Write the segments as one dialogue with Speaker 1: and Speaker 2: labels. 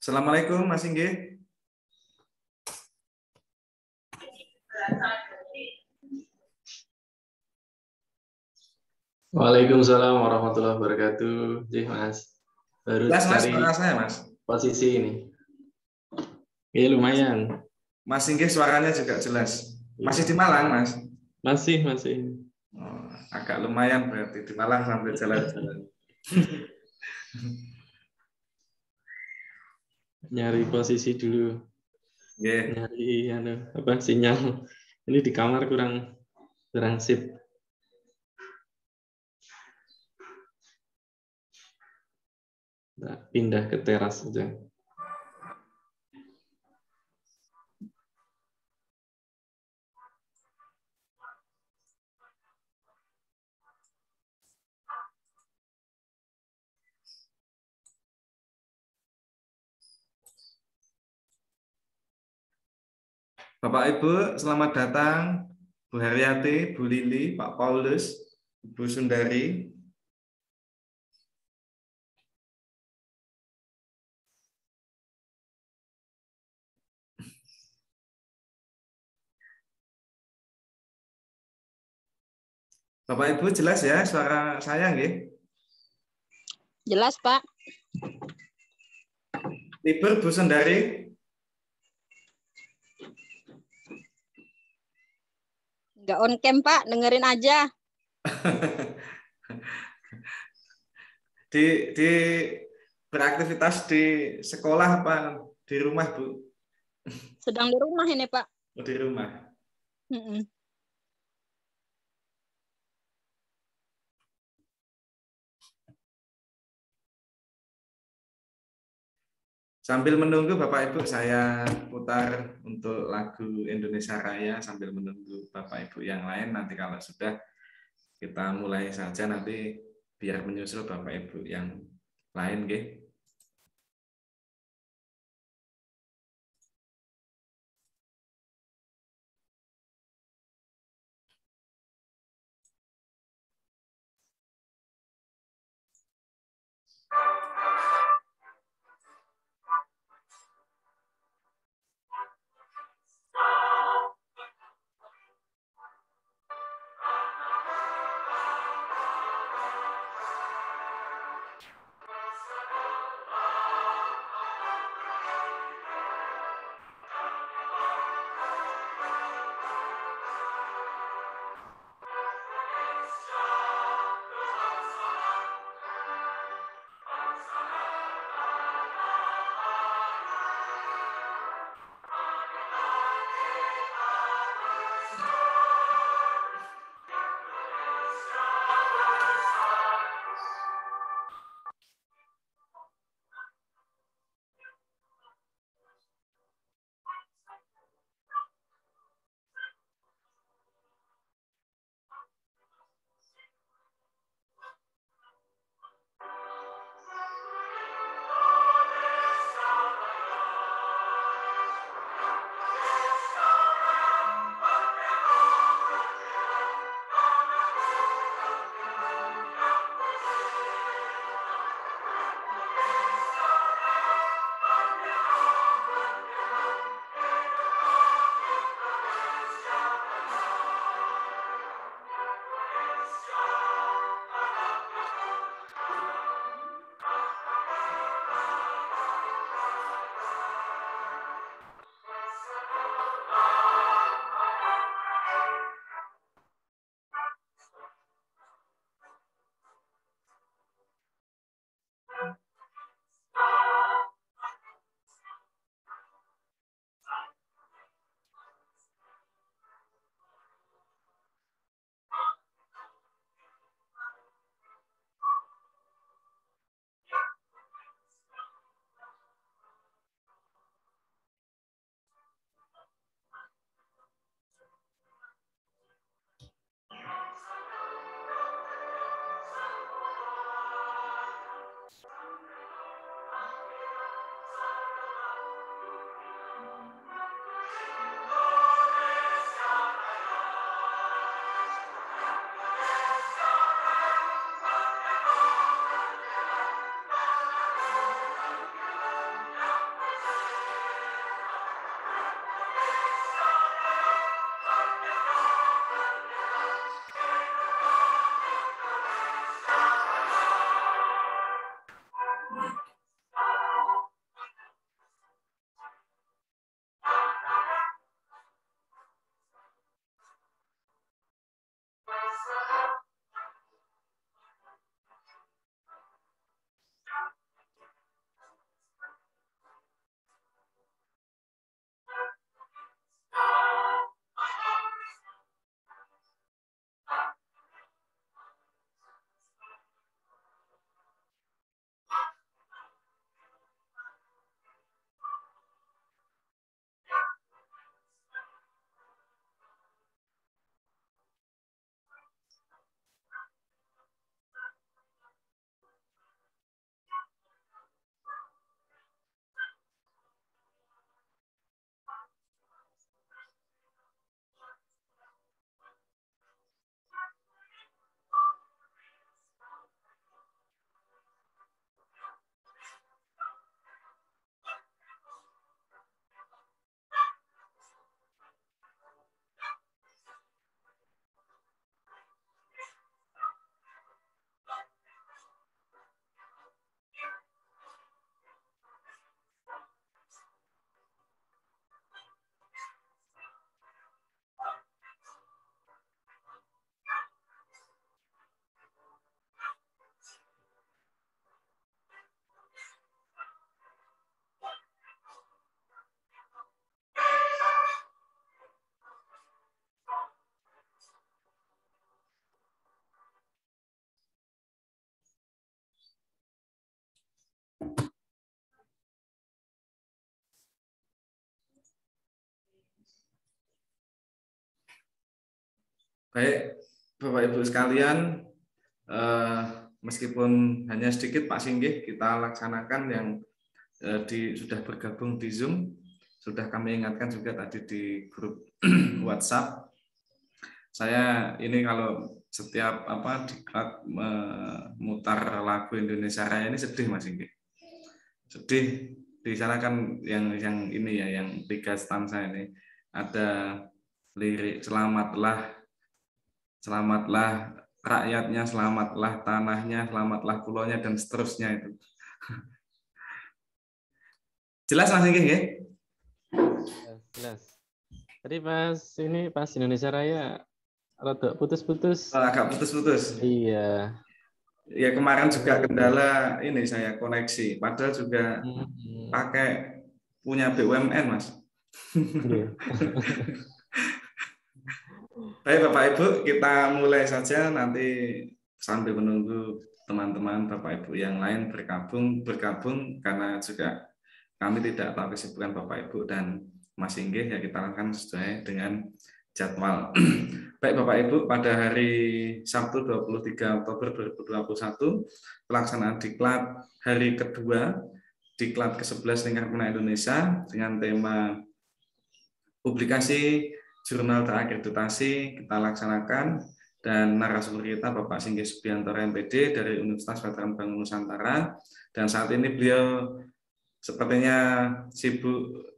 Speaker 1: Assalamualaikum Mas Inggih.
Speaker 2: Waalaikumsalam warahmatullahi wabarakatuh. Jih Mas, baru
Speaker 1: Jelas Mas,
Speaker 2: cari
Speaker 1: suara saya Mas.
Speaker 2: posisi ini. Ya lumayan.
Speaker 1: Mas Inggih suaranya juga jelas. Masih di Malang Mas?
Speaker 2: Masih.
Speaker 1: Oh, agak lumayan berarti di Malang sambil jalan-jalan.
Speaker 2: Nyari posisi dulu.
Speaker 1: Yeah.
Speaker 2: Nyari sinyal. Ini di kamar kurang sip. Nah, pindah ke teras saja.
Speaker 1: Bapak Ibu, selamat datang. Bu Haryati, Bu Lili, Pak Paulus, Bu Sundari. Bapak Ibu jelas ya suara saya nggih?
Speaker 3: Jelas, Pak.
Speaker 1: Libur Bu Sundari?
Speaker 3: Nggak on cam, Pak. Dengerin aja.
Speaker 1: di beraktivitas di sekolah apa di rumah Bu?
Speaker 3: Sedang di rumah ini, Pak.
Speaker 1: Di rumah. Sambil menunggu Bapak Ibu, saya putar untuk lagu Indonesia Raya sambil menunggu Bapak Ibu yang lain. Nanti kalau sudah kita mulai saja, nanti biar menyusul Bapak Ibu yang lain, nggih. Baik, Bapak Ibu sekalian, meskipun hanya sedikit Pak Singgih, kita laksanakan yang sudah bergabung di Zoom. Sudah kami ingatkan juga tadi di grup WhatsApp. Saya ini kalau setiap diklat memutar lagu Indonesia Raya ini sedih Mas Singgih. Sedih. Di sana kan yang ini ya, yang 3 stanza ini ada lirik selamatlah rakyatnya, selamatlah tanahnya, selamatlah pulaunya, dan seterusnya itu. Jelas Mas Singgih ya?
Speaker 2: Jelas. Tadi pas Indonesia Raya rada putus-putus.
Speaker 1: Agak putus-putus.
Speaker 2: Iya.
Speaker 1: Ya kemarin juga kendala ini saya koneksi, padahal juga pakai punya BUMN Mas.
Speaker 2: Iya.
Speaker 1: Baik Bapak Ibu, kita mulai saja nanti sambil menunggu teman-teman Bapak Ibu yang lain bergabung karena juga kami tidak tahu kesibukan Bapak Ibu dan Mas Singgih, ya kita akan sesuai dengan jadwal. Baik Bapak Ibu, pada hari Sabtu 23 Oktober 2021 pelaksanaan diklat hari kedua, diklat ke-11 Lingkar Penak Indonesia dengan tema publikasi jurnal terakreditasi kita laksanakan, dan narasumber kita Bapak Singgih Subiantoro MPD dari Universitas Veteran Bangun Nusantara, dan saat ini beliau sepertinya sibuk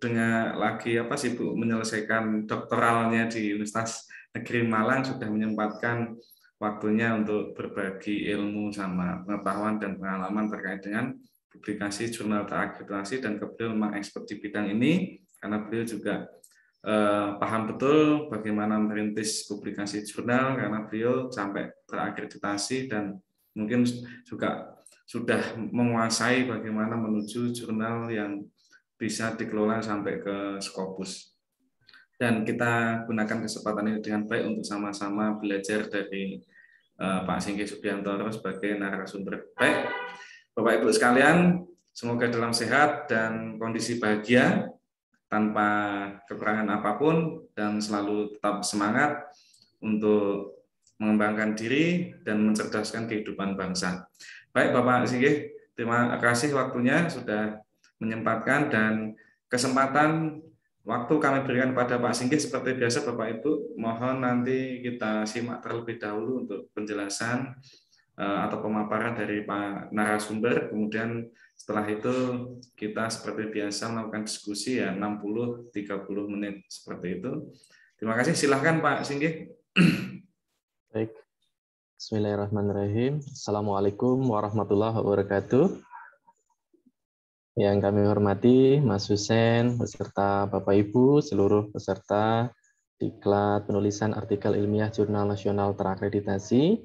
Speaker 1: sibuk menyelesaikan doktoralnya di Universitas Negeri Malang, sudah menyempatkan waktunya untuk berbagi ilmu sama pengetahuan dan pengalaman terkait dengan publikasi jurnal terakreditasi, dan beliau memang expert di bidang ini karena beliau juga paham betul bagaimana merintis publikasi jurnal karena beliau sampai terakreditasi dan mungkin juga sudah menguasai bagaimana menuju jurnal yang bisa dikelola sampai ke Scopus. Dan kita gunakan kesempatan ini dengan baik untuk sama-sama belajar dari Pak Singgih Subiantoro sebagai narasumber. Baik, Bapak Ibu sekalian, semoga dalam sehat dan kondisi bahagia, tanpa kekurangan apapun, dan selalu tetap semangat untuk mengembangkan diri dan mencerdaskan kehidupan bangsa. Baik Bapak Singgih, terima kasih waktunya sudah menyempatkan, dan kesempatan waktu kami berikan kepada Pak Singgih seperti biasa Bapak Ibu, mohon nanti kita simak terlebih dahulu untuk penjelasan atau pemaparan dari Pak narasumber, kemudian setelah itu kita seperti biasa melakukan diskusi ya 60-30 menit seperti itu. Terima kasih, silahkan Pak Singgih.
Speaker 2: Baik. Bismillahirrahmanirrahim. Assalamualaikum warahmatullahi wabarakatuh. Yang kami hormati Mas Husen beserta Bapak Ibu, seluruh peserta diklat penulisan artikel ilmiah Jurnal Nasional Terakreditasi.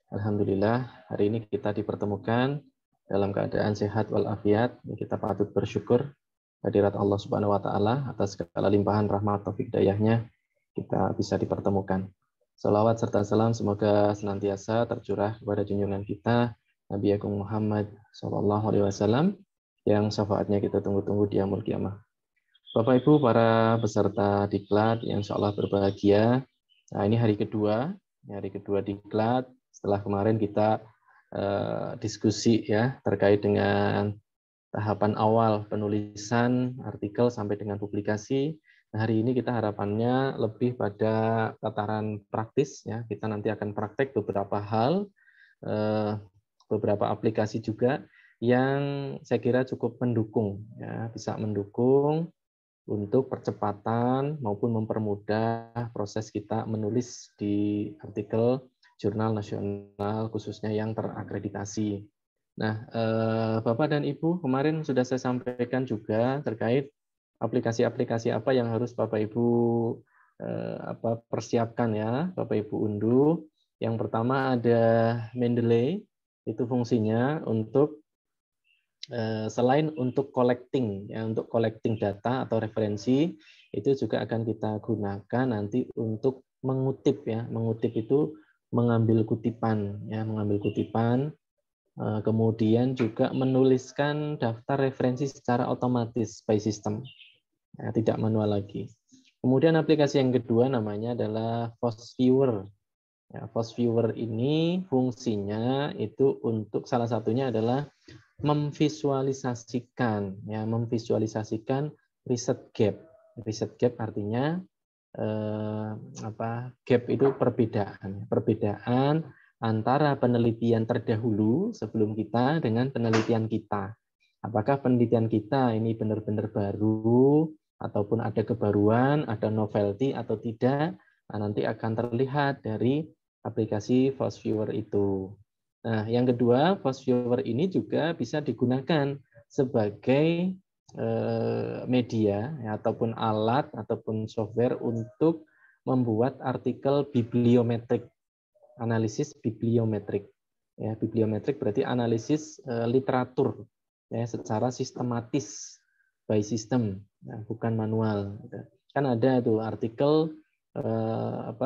Speaker 2: Alhamdulillah hari ini kita dipertemukan dalam keadaan sehat walafiat. Kita patut bersyukur hadirat Allah Subhanahu wa taala atas segala limpahan rahmat taufik dayahnya kita bisa dipertemukan. Salawat serta salam semoga senantiasa tercurah kepada junjungan kita Nabi Agung Muhammad SAW yang syafaatnya kita tunggu-tunggu di yaumul qiyamah. Bapak Ibu para peserta diklat yang insyaallah berbahagia. Nah, ini hari kedua diklat setelah kemarin kita diskusi ya terkait dengan tahapan awal penulisan artikel sampai dengan publikasi. Nah, hari ini kita harapannya lebih pada tataran praktis ya. Kita nanti akan praktek beberapa hal, beberapa aplikasi juga yang saya kira cukup mendukung ya, bisa mendukung untuk percepatan maupun mempermudah proses kita menulis di artikel jurnal nasional khususnya yang terakreditasi. Nah, Bapak dan Ibu, kemarin sudah saya sampaikan juga terkait aplikasi-aplikasi apa yang harus Bapak Ibu persiapkan ya, Bapak Ibu unduh. Yang pertama ada Mendeley, itu fungsinya untuk selain untuk collecting ya, untuk collecting data atau referensi, itu juga akan kita gunakan nanti untuk mengutip ya, mengutip itu mengambil kutipan ya, mengambil kutipan. Kemudian juga menuliskan daftar referensi secara otomatis by system, ya, tidak manual lagi. Kemudian aplikasi yang kedua namanya adalah Post Viewer. Ya, Force Viewer ini fungsinya itu untuk salah satunya adalah memvisualisasikan riset gap. Riset gap artinya gap itu perbedaan antara penelitian terdahulu sebelum kita dengan penelitian kita. Apakah penelitian kita ini benar-benar baru ataupun ada kebaruan, ada novelty atau tidak? Nah, nanti akan terlihat dari aplikasi Force Viewer itu. Nah, yang kedua, Force Viewer ini juga bisa digunakan sebagai media ya, ataupun alat ataupun software untuk membuat artikel bibliometrik, analisis bibliometrik. Ya, bibliometrik berarti analisis literatur ya, secara sistematis by system, ya, bukan manual. Kan ada tuh artikel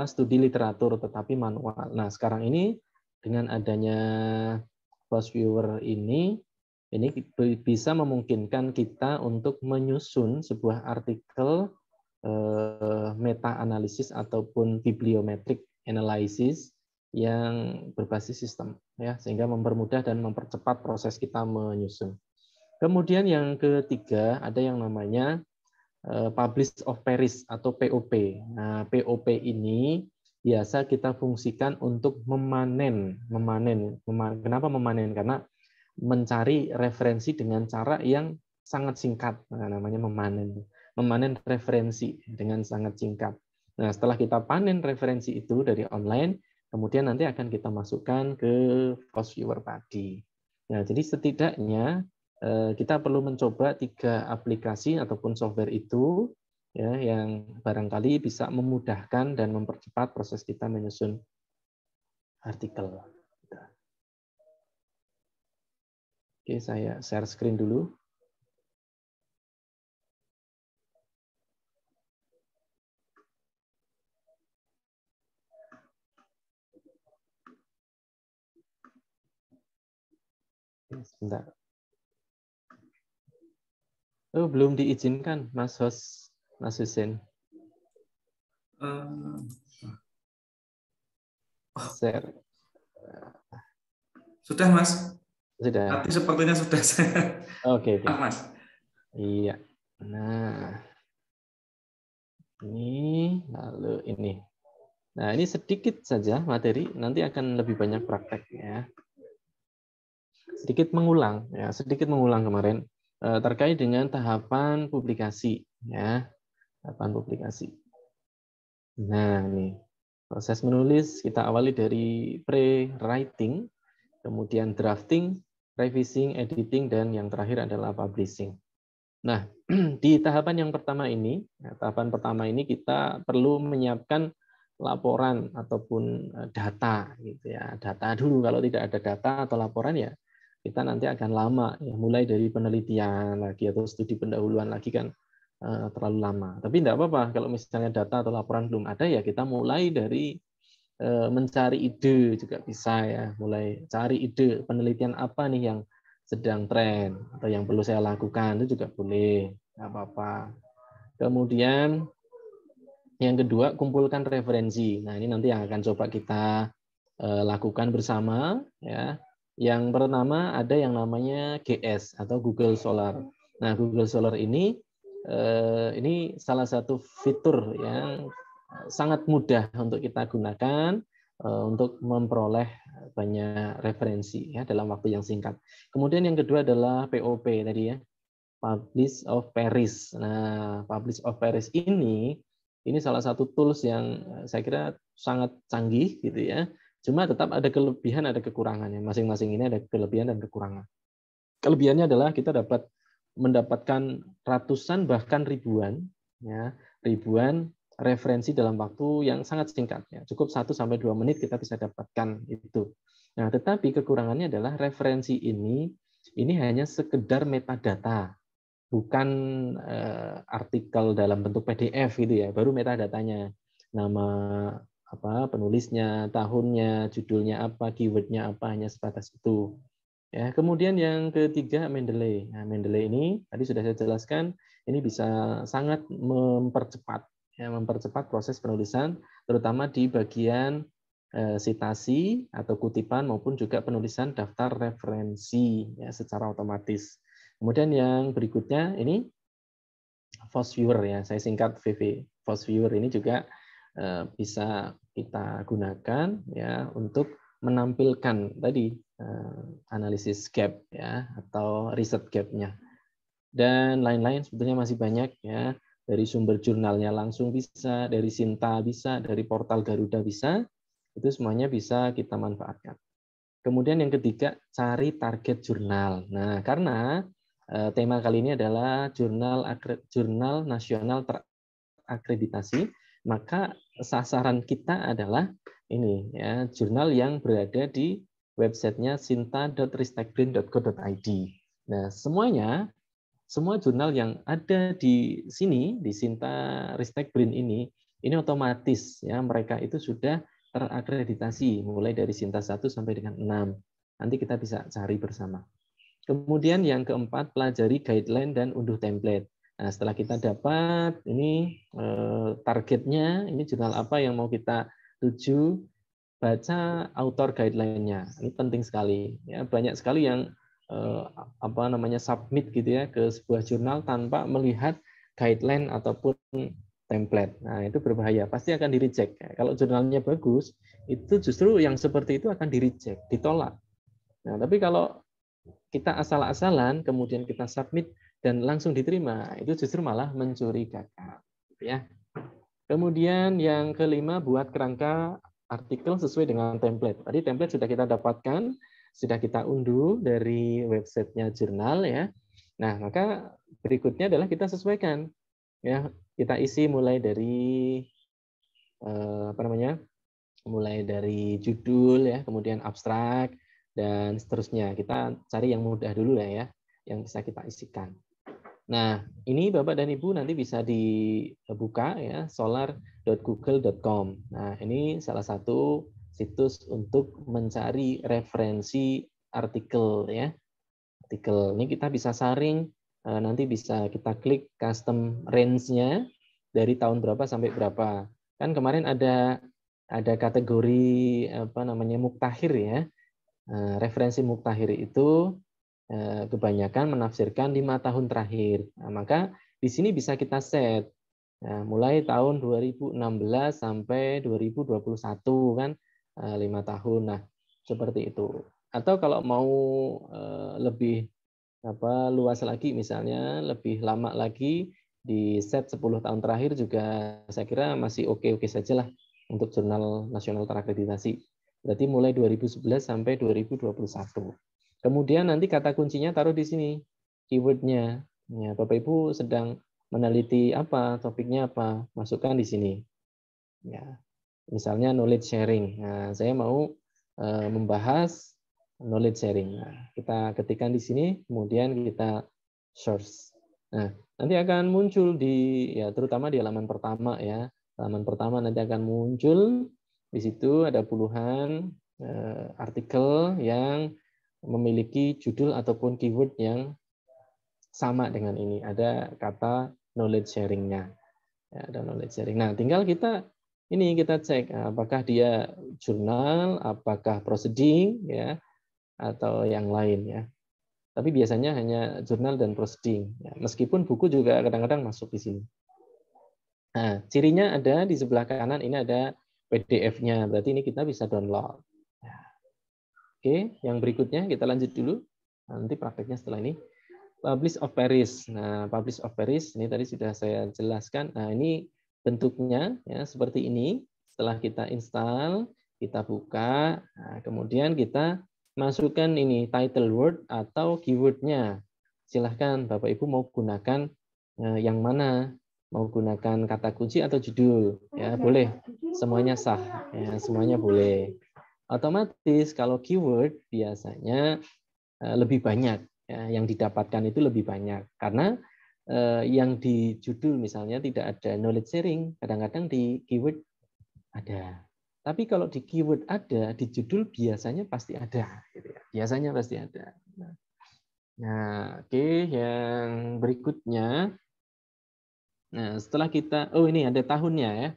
Speaker 2: studi literatur tetapi manual. Nah, sekarang ini dengan adanya Force Viewer ini bisa memungkinkan kita untuk menyusun sebuah artikel meta analisis ataupun bibliometric analysis yang berbasis sistem, ya, sehingga mempermudah dan mempercepat proses kita menyusun. Kemudian yang ketiga ada yang namanya Publish of Paris atau POP. Nah, POP ini biasa kita fungsikan untuk memanen. Kenapa memanen? Karena mencari referensi dengan cara yang sangat singkat. Nah, namanya memanen. Memanen referensi dengan sangat singkat. Nah, setelah kita panen referensi itu dari online, kemudian nanti akan kita masukkan ke Force Viewer tadi. Nah, jadi setidaknya kita perlu mencoba 3 aplikasi ataupun software itu ya, yang barangkali bisa memudahkan dan mempercepat proses kita menyusun artikel. Oke, saya share screen dulu. Sebentar. Oh, belum diizinkan, Mas Husein. Share.
Speaker 1: Sudah, Mas.
Speaker 2: Sudah.
Speaker 1: Nanti sepertinya sudah.
Speaker 2: Oke.
Speaker 1: Mas.
Speaker 2: Iya. Nah, ini lalu ini. Nah, ini sedikit saja materi, nanti akan lebih banyak praktek ya. Sedikit mengulang kemarin terkait dengan tahapan publikasi ya. Tahapan publikasi. Nah, ini proses menulis kita awali dari pre-writing, kemudian drafting, revising, editing, dan yang terakhir adalah publishing. Nah, di tahapan yang pertama ini, kita perlu menyiapkan laporan ataupun data, gitu ya. Data dulu, kalau tidak ada data atau laporan ya kita nanti akan lama, ya, mulai dari penelitian lagi atau studi pendahuluan lagi kan terlalu lama. Tapi tidak apa-apa kalau misalnya data atau laporan belum ada ya kita mulai dari mencari ide juga bisa ya, mulai cari ide penelitian apa nih yang sedang tren atau yang perlu saya lakukan itu juga boleh, nggak apa-apa. Kemudian yang kedua kumpulkan referensi. Nah ini nanti yang akan coba kita lakukan bersama ya. Yang pertama ada yang namanya GS atau Google Scholar. Nah Google Scholar ini salah satu fitur yang sangat mudah untuk kita gunakan untuk memperoleh banyak referensi ya dalam waktu yang singkat. Kemudian yang kedua adalah POP tadi ya, Publish of Paris. Nah, Publish of Paris ini salah satu tools yang saya kira sangat canggih gitu ya. Cuma tetap ada kelebihan, ada kekurangannya. Masing-masing ini ada kelebihan dan kekurangan. Kelebihannya adalah kita dapat mendapatkan ratusan bahkan ribuan referensi dalam waktu yang sangat singkat. Ya. Cukup 1-2 menit kita bisa dapatkan itu. Nah, tetapi kekurangannya adalah referensi ini hanya sekedar metadata, bukan artikel dalam bentuk PDF gitu ya. Baru metadatanya, nama penulisnya, tahunnya, judulnya apa, keywordnya apa, hanya sebatas itu. Ya, kemudian yang ketiga Mendeley. Nah, Mendeley ini tadi sudah saya jelaskan, ini bisa sangat mempercepat proses penulisan, terutama di bagian sitasi atau kutipan maupun juga penulisan daftar referensi ya secara otomatis. Kemudian yang berikutnya ini Force Viewer ya, saya singkat VV. Force Viewer ini juga bisa kita gunakan ya untuk menampilkan tadi analisis gap ya atau riset gap-nya. Dan lain-lain sebetulnya masih banyak ya. Dari sumber jurnalnya langsung bisa, dari Sinta bisa, dari portal Garuda bisa. Itu semuanya bisa kita manfaatkan. Kemudian yang ketiga, cari target jurnal. Nah, karena tema kali ini adalah jurnal nasional terakreditasi, maka sasaran kita adalah ini ya, jurnal yang berada di websitenya sinta.ristekbrin.go.id. Nah, semua jurnal yang ada di sini di Sinta Ristek Brin ini otomatis ya mereka itu sudah terakreditasi mulai dari Sinta 1 sampai dengan 6. Nanti kita bisa cari bersama. Kemudian yang keempat, pelajari guideline dan unduh template. Nah, setelah kita dapat ini targetnya, ini jurnal apa yang mau kita tuju, baca author guideline-nya. Ini penting sekali. Ya, banyak sekali yang submit gitu ya ke sebuah jurnal tanpa melihat guideline ataupun template. Nah, itu berbahaya, pasti akan di-reject. Kalau jurnalnya bagus, itu justru yang seperti itu akan di-reject, ditolak. Nah, tapi kalau kita asal-asalan kemudian kita submit dan langsung diterima, itu justru malah mencurigakan, ya. Kemudian yang kelima, buat kerangka artikel sesuai dengan template. Tadi template sudah kita dapatkan, sudah kita unduh dari websitenya jurnal ya. Nah, maka berikutnya adalah kita sesuaikan. Ya, kita isi mulai dari mulai dari judul ya, kemudian abstrak dan seterusnya. Kita cari yang mudah dulu ya, yang bisa kita isikan. Nah, ini Bapak dan Ibu nanti bisa dibuka ya, solar.google.com. Nah, ini salah satu situs untuk mencari referensi artikel ya. Artikel ini kita bisa saring, nanti bisa kita klik custom range-nya dari tahun berapa sampai berapa. Kan kemarin ada kategori muktahir ya. Referensi muktahir itu kebanyakan menafsirkan 5 tahun terakhir. Nah, maka di sini bisa kita set mulai tahun 2016 sampai 2021 kan 5 tahun. Nah, seperti itu. Atau kalau mau lebih luas lagi misalnya, lebih lama lagi di set 10 tahun terakhir juga saya kira masih oke-oke saja lah untuk jurnal nasional terakreditasi. Berarti mulai 2011 sampai 2021. Kemudian nanti kata kuncinya taruh di sini, keyword-nya. Ya, Bapak Ibu sedang meneliti apa, topiknya apa, masukkan di sini. Ya, misalnya knowledge sharing. Nah, saya mau membahas knowledge sharing. Nah, kita ketikkan di sini, kemudian kita search. Nah, nanti akan muncul terutama di halaman pertama ya. Halaman pertama nanti akan muncul di situ ada puluhan artikel yang memiliki judul ataupun keyword yang sama dengan ini. Ada kata knowledge sharing-nya. Ya, ada knowledge sharing. Nah, tinggal kita cek apakah dia jurnal, apakah proceeding ya atau yang lain ya. Tapi biasanya hanya jurnal dan proceeding. Ya, meskipun buku juga kadang-kadang masuk di sini. Nah, cirinya ada di sebelah kanan ini ada PDF-nya. Berarti ini kita bisa download. Oke, yang berikutnya kita lanjut dulu. Nanti prakteknya setelah ini. Publish of Paris. Nah, Publish of Paris ini tadi sudah saya jelaskan. Nah, ini bentuknya ya seperti ini. Setelah kita install, kita buka, nah, kemudian kita masukkan ini title word atau keyword-nya. Silahkan Bapak Ibu mau gunakan yang mana? Mau gunakan kata kunci atau judul? Ya, boleh. Semuanya sah. Ya, semuanya boleh. Otomatis kalau keyword biasanya lebih banyak ya, yang didapatkan itu lebih banyak karena yang di judul misalnya tidak ada knowledge sharing, kadang-kadang di keyword ada. Tapi kalau di keyword ada, di judul biasanya pasti ada gitu ya. Biasanya pasti ada. Nah, oke, yang berikutnya. Nah, setelah kita ini ada tahunnya ya.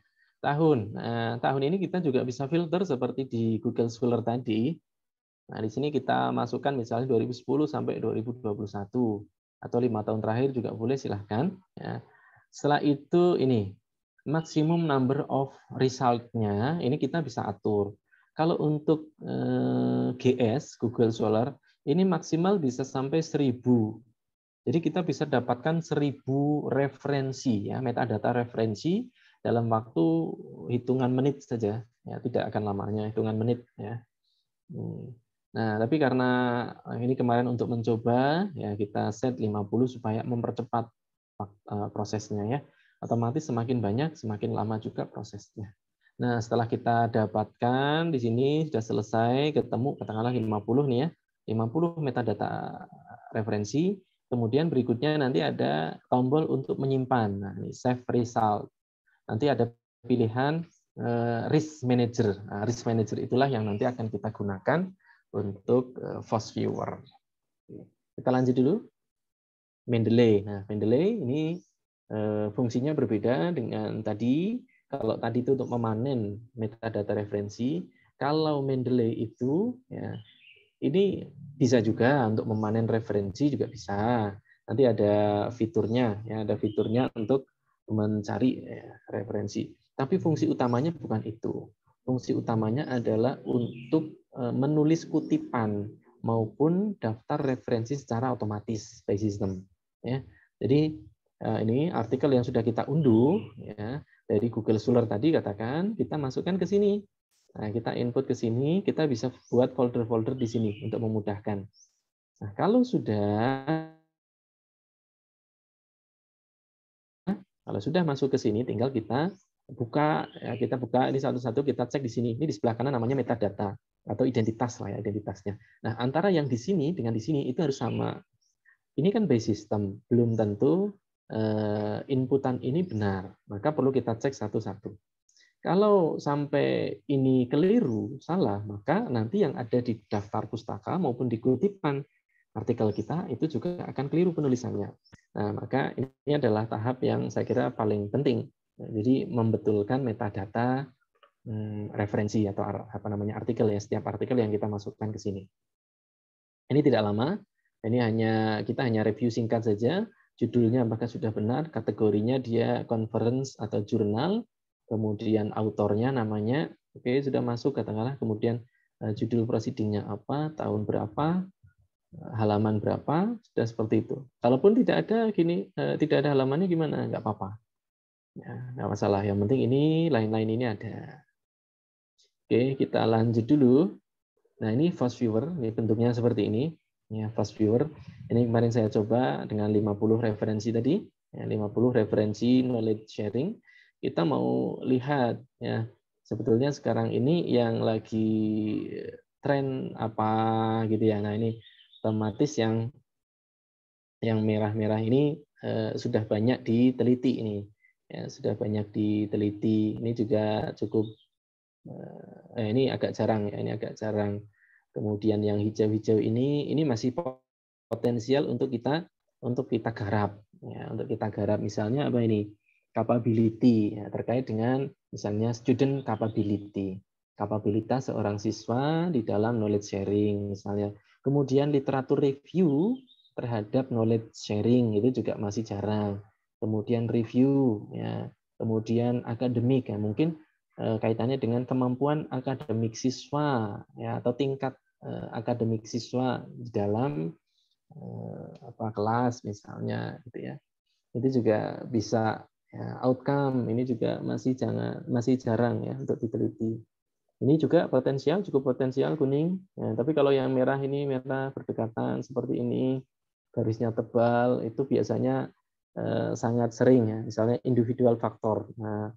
Speaker 2: tahun. Nah, tahun ini kita juga bisa filter seperti di Google Scholar tadi. Nah, di sini kita masukkan misalnya 2010 sampai 2021 atau 5 tahun terakhir juga boleh, silahkan. Ya. Setelah itu ini maximum number of result-nya ini kita bisa atur. Kalau untuk GS Google Scholar ini maksimal bisa sampai 1000. Jadi kita bisa dapatkan 1000 referensi, ya, metadata referensi dalam waktu hitungan menit saja, ya, tidak akan lamanya, hitungan menit, ya. Nah, tapi karena ini kemarin untuk mencoba, ya kita set 50 supaya mempercepat prosesnya, ya. Otomatis semakin banyak, semakin lama juga prosesnya. Nah, setelah kita dapatkan di sini sudah selesai, ketemu katakanlah 50 nih, ya, 50 metadata referensi. Kemudian berikutnya nanti ada tombol untuk menyimpan. Nah, ini save result. Nanti ada pilihan risk manager. Nah, risk manager itulah yang nanti akan kita gunakan untuk fast viewer. Kita lanjut dulu. Mendeley. Nah, Mendeley ini fungsinya berbeda dengan tadi. Kalau tadi itu untuk memanen metadata referensi, kalau Mendeley itu, ya, ini bisa juga untuk memanen referensi juga bisa. Nanti ada fiturnya, ya, ada fiturnya untuk mencari referensi. Tapi fungsi utamanya bukan itu. Fungsi utamanya adalah untuk menulis kutipan maupun daftar referensi secara otomatis by system. Ya, jadi ini artikel yang sudah kita unduh, ya, dari Google Scholar tadi, katakan kita masukkan ke sini. Nah, kita input ke sini, kita bisa buat folder-folder di sini untuk memudahkan. Nah, kalau sudah masuk ke sini, tinggal kita buka, ya, kita buka ini satu-satu, kita cek di sini. Ini di sebelah kanan namanya metadata atau identitas lah, ya, identitasnya. Nah, antara yang di sini dengan di sini itu harus sama. Ini kan by system, belum tentu inputan ini benar. Maka perlu kita cek satu-satu. Kalau sampai ini keliru, salah, maka nanti yang ada di daftar pustaka maupun di kutipan artikel kita itu juga akan keliru penulisannya. Nah, maka ini adalah tahap yang saya kira paling penting. Jadi membetulkan metadata referensi atau apa namanya artikel, ya, setiap artikel yang kita masukkan ke sini. Ini tidak lama. Ini kita hanya review singkat saja. Judulnya apakah sudah benar, kategorinya dia conference atau jurnal. Kemudian autornya namanya, oke, sudah masuk katakanlah, kemudian judul proceedingnya apa, tahun berapa, halaman berapa, sudah seperti itu. Kalaupun tidak ada tidak ada halamannya gimana? Nggak apa-apa. Ya, nggak masalah. Yang penting ini lain-lain ini ada. Oke, kita lanjut dulu. Nah, ini fast viewer, ini bentuknya seperti ini. Ya, fast viewer. Ini kemarin saya coba dengan 50 referensi tadi, ya, 50 referensi knowledge sharing. Kita mau lihat, ya, sebetulnya sekarang ini yang lagi tren apa gitu, ya. Nah, ini otomatis yang merah-merah ini sudah banyak diteliti ini. Ya, sudah banyak diteliti. Ini juga cukup ini agak jarang, ya, ini agak jarang. Kemudian yang hijau-hijau ini masih potensial untuk kita garap, ya, untuk kita garap. Misalnya apa ini? Capability, ya, terkait dengan misalnya student capability, kapabilitas seorang siswa di dalam knowledge sharing misalnya. Kemudian literatur review terhadap knowledge sharing itu juga masih jarang. Kemudian review, ya, kemudian akademik, ya, mungkin kaitannya dengan kemampuan akademik siswa, ya, atau tingkat akademik siswa di dalam kelas misalnya, gitu, ya. Itu juga bisa, ya, outcome ini juga masih jarang, ya, untuk diteliti. Ini juga cukup potensial kuning. Ya, tapi kalau yang merah ini merah berdekatan seperti ini, garisnya tebal, itu biasanya sangat sering, ya. Misalnya individual faktor. Nah,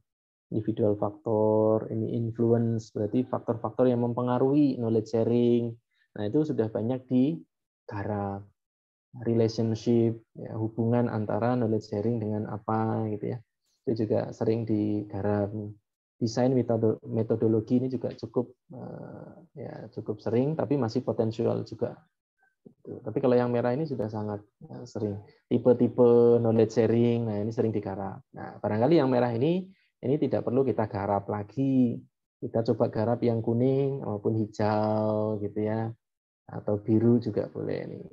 Speaker 2: individual faktor, ini influence, berarti faktor-faktor yang mempengaruhi knowledge sharing. Nah, itu sudah banyak digarap. Relationship, ya, hubungan antara knowledge sharing dengan apa, gitu, ya. Itu juga sering digarap. Desain metodologi ini juga cukup sering, tapi masih potensial juga. Tapi kalau yang merah ini sudah sangat sering. Tipe-tipe knowledge sharing, nah ini sering digarap. Nah, barangkali yang merah ini Ini tidak perlu kita garap lagi. Kita coba garap yang kuning maupun hijau gitu ya, atau biru juga boleh nih.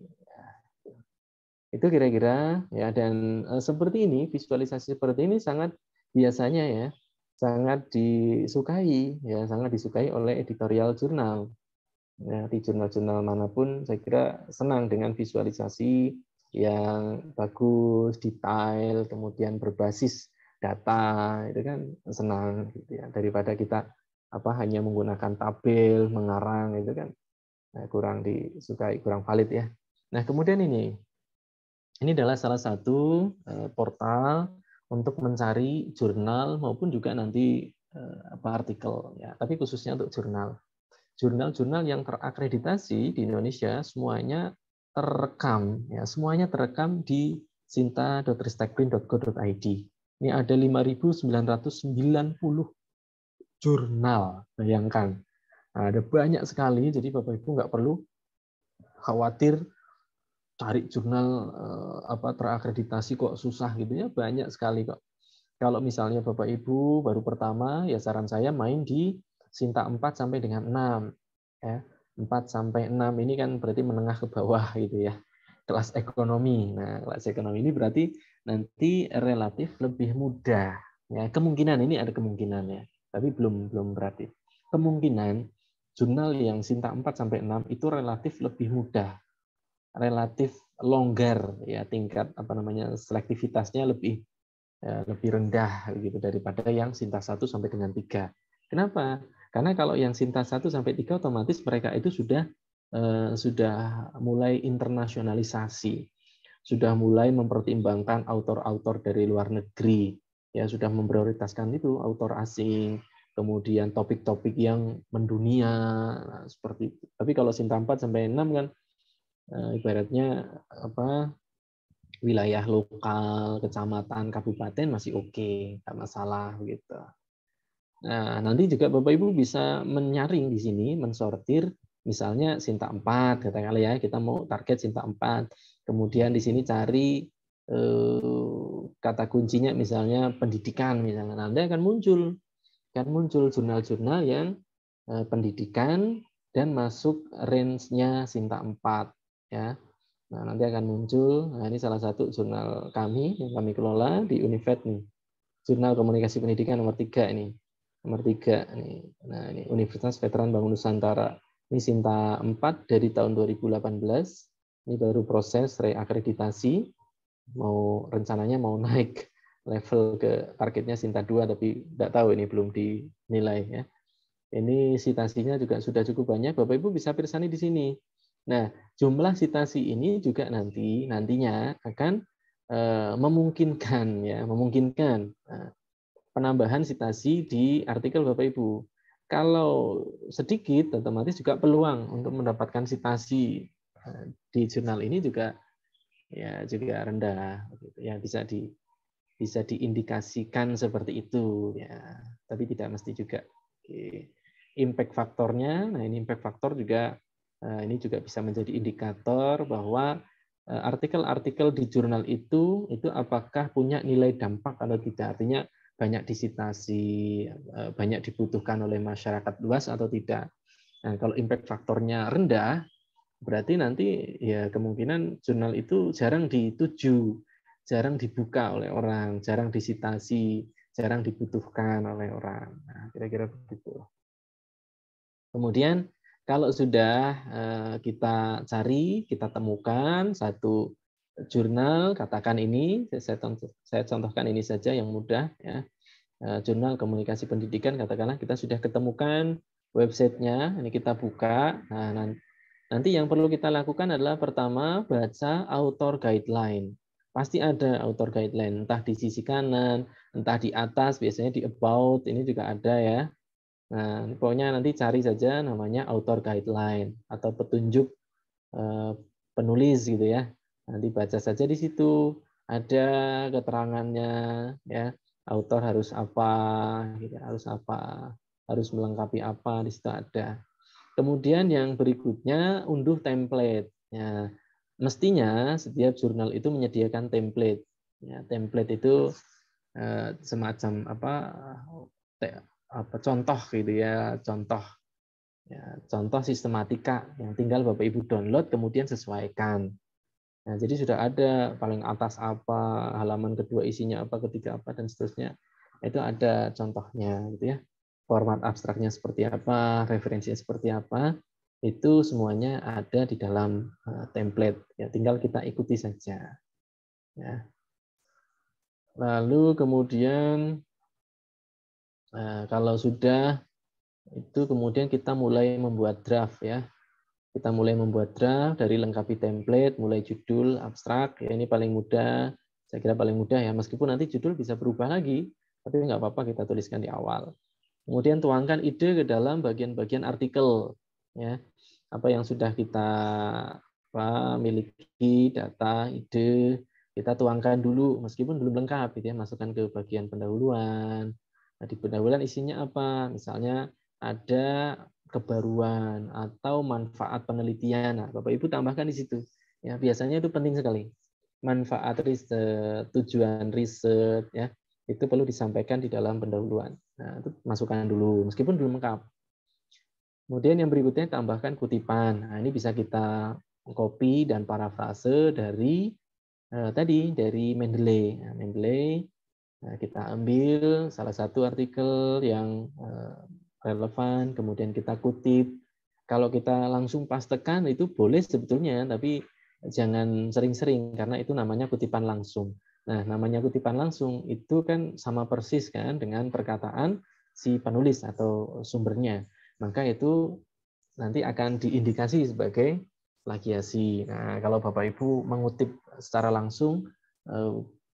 Speaker 2: Itu kira-kira ya, dan seperti ini, visualisasi seperti ini sangat biasanya ya, sangat disukai ya, sangat disukai oleh editorial jurnal. Ya, di jurnal-jurnal manapun saya kira senang dengan visualisasi yang bagus, detail, kemudian berbasis data, itu kan senang gitu ya, daripada kita hanya menggunakan tabel, mengarang, itu kan kurang disukai, kurang valid ya. Nah, kemudian ini adalah salah satu portal untuk mencari jurnal maupun juga nanti artikel ya, tapi khususnya untuk jurnal. Jurnal-jurnal yang terakreditasi di Indonesia semuanya terekam ya, semuanya terekam di sinta.ristekrin.go.id. Ini ada 5.990 jurnal, bayangkan. Nah, ada banyak sekali, jadi Bapak Ibu nggak perlu khawatir cari jurnal terakreditasi kok susah gitu ya, banyak sekali kok. Kalau misalnya Bapak Ibu baru pertama, ya saran saya main di Sinta 4 sampai dengan 6 ya. 4 sampai 6 ini kan berarti menengah ke bawah gitu ya. Kelas ekonomi. Nah, kelas ekonomi ini berarti nanti relatif lebih mudah ya. Kemungkinan ini ada kemungkinannya, tapi belum berarti. Kemungkinan jurnal yang Sinta 4 sampai 6 itu relatif lebih mudah. Relatif longgar ya, tingkat selektivitasnya lebih rendah gitu daripada yang Sinta 1 sampai dengan 3. Kenapa? Karena kalau yang Sinta 1 sampai 3 otomatis mereka itu sudah mulai internasionalisasi. Sudah mulai mempertimbangkan autor-autor dari luar negeri. Ya, sudah memprioritaskan itu autor asing, kemudian topik-topik yang mendunia seperti itu. Tapi kalau Sinta 4 sampai 6 kan ibaratnya wilayah lokal, kecamatan, kabupaten masih oke, nggak masalah gitu. Nah, nanti juga Bapak Ibu bisa menyaring di sini, mensortir misalnya Sinta 4, katakanlah ya, kita mau target Sinta 4. Kemudian di sini cari kata kuncinya misalnya pendidikan misalnya. Nanti akan muncul jurnal-jurnal yang pendidikan dan masuk range-nya Sinta 4 ya. Nah, nanti akan muncul, nah ini salah satu jurnal kami yang kami kelola di Univet nih. Jurnal Komunikasi Pendidikan nomor 3 ini. Nomor 3 nih. Nah, ini Universitas Veteran Bangun Nusantara. Ini Sinta 4 dari tahun 2018. Ini baru proses reakreditasi. Rencananya mau naik level ke targetnya Sinta 2, tapi tidak tahu, ini belum dinilai ya. Ini citasinya juga sudah cukup banyak. Bapak Ibu bisa pirsani di sini. Nah, jumlah citasi ini juga nantinya akan memungkinkan penambahan citasi di artikel Bapak Ibu. Kalau sedikit, otomatis juga peluang untuk mendapatkan citasi di jurnal ini juga rendah. Ya, bisa diindikasikan seperti itu ya, tapi tidak mesti juga. Oke. Impact faktornya, nah ini impact faktor juga. Ini juga bisa menjadi indikator bahwa artikel-artikel di jurnal itu apakah punya nilai dampak atau tidak. Artinya banyak disitasi, banyak dibutuhkan oleh masyarakat luas atau tidak. Nah, kalau impact faktornya rendah, berarti nanti ya kemungkinan jurnal itu jarang dituju, jarang dibuka oleh orang, jarang disitasi, jarang dibutuhkan oleh orang. Nah, kira-kira begitu. Kemudian kalau sudah kita cari, kita temukan satu jurnal, katakan ini, saya contohkan ini saja yang mudah ya. Jurnal Komunikasi Pendidikan, katakanlah kita sudah ketemukan websitenya, ini kita buka. Nah, nanti yang perlu kita lakukan adalah pertama baca author guideline. Pasti ada author guideline, entah di sisi kanan, entah di atas, biasanya di about, ini juga ada ya. Nah, pokoknya nanti cari saja namanya author guideline atau petunjuk penulis gitu ya. Nanti baca saja di situ, ada keterangannya ya. Author harus apa, gitu, harus melengkapi apa, di situ ada. Kemudian yang berikutnya unduh template. Ya, mestinya setiap jurnal itu menyediakan template. Ya, template itu semacam contoh gitu ya, contoh sistematika yang tinggal Bapak Ibu download kemudian sesuaikan. Nah, jadi sudah ada paling atas apa, halaman kedua isinya apa, ketiga apa, dan seterusnya. Itu ada contohnya gitu ya. Format abstraknya seperti apa, referensinya seperti apa, itu semuanya ada di dalam template. Ya, tinggal kita ikuti saja. Ya. Lalu kemudian kalau sudah itu kemudian kita mulai membuat draft ya. Kita mulai membuat draft dari lengkapi template, mulai judul, abstrak, ya ini paling mudah, saya kira paling mudah ya, meskipun nanti judul bisa berubah lagi, tapi nggak apa-apa kita tuliskan di awal. Kemudian tuangkan ide ke dalam bagian-bagian artikel, ya apa yang sudah kita miliki, data, ide, kita tuangkan dulu, meskipun belum lengkap, gitu ya, masukkan ke bagian pendahuluan. Nah, di pendahuluan isinya apa? Misalnya ada kebaruan atau manfaat penelitian. Nah, Bapak Ibu tambahkan di situ. Ya, biasanya itu penting sekali. Manfaat riset, tujuan riset, ya itu perlu disampaikan di dalam pendahuluan. Nah, itu masukkan dulu, meskipun belum lengkap. Kemudian yang berikutnya tambahkan kutipan. Nah, ini bisa kita copy dan parafrase dari dari Mendeley. Nah, Mendeley kita ambil salah satu artikel yang relevan, kemudian kita kutip. Kalau kita langsung pastekan itu boleh sebetulnya, tapi jangan sering-sering karena itu namanya kutipan langsung. Nah, namanya kutipan langsung itu kan sama persis kan dengan perkataan si penulis atau sumbernya. Maka itu nanti akan diindikasi sebagai plagiasi. Nah, kalau Bapak Ibu mengutip secara langsung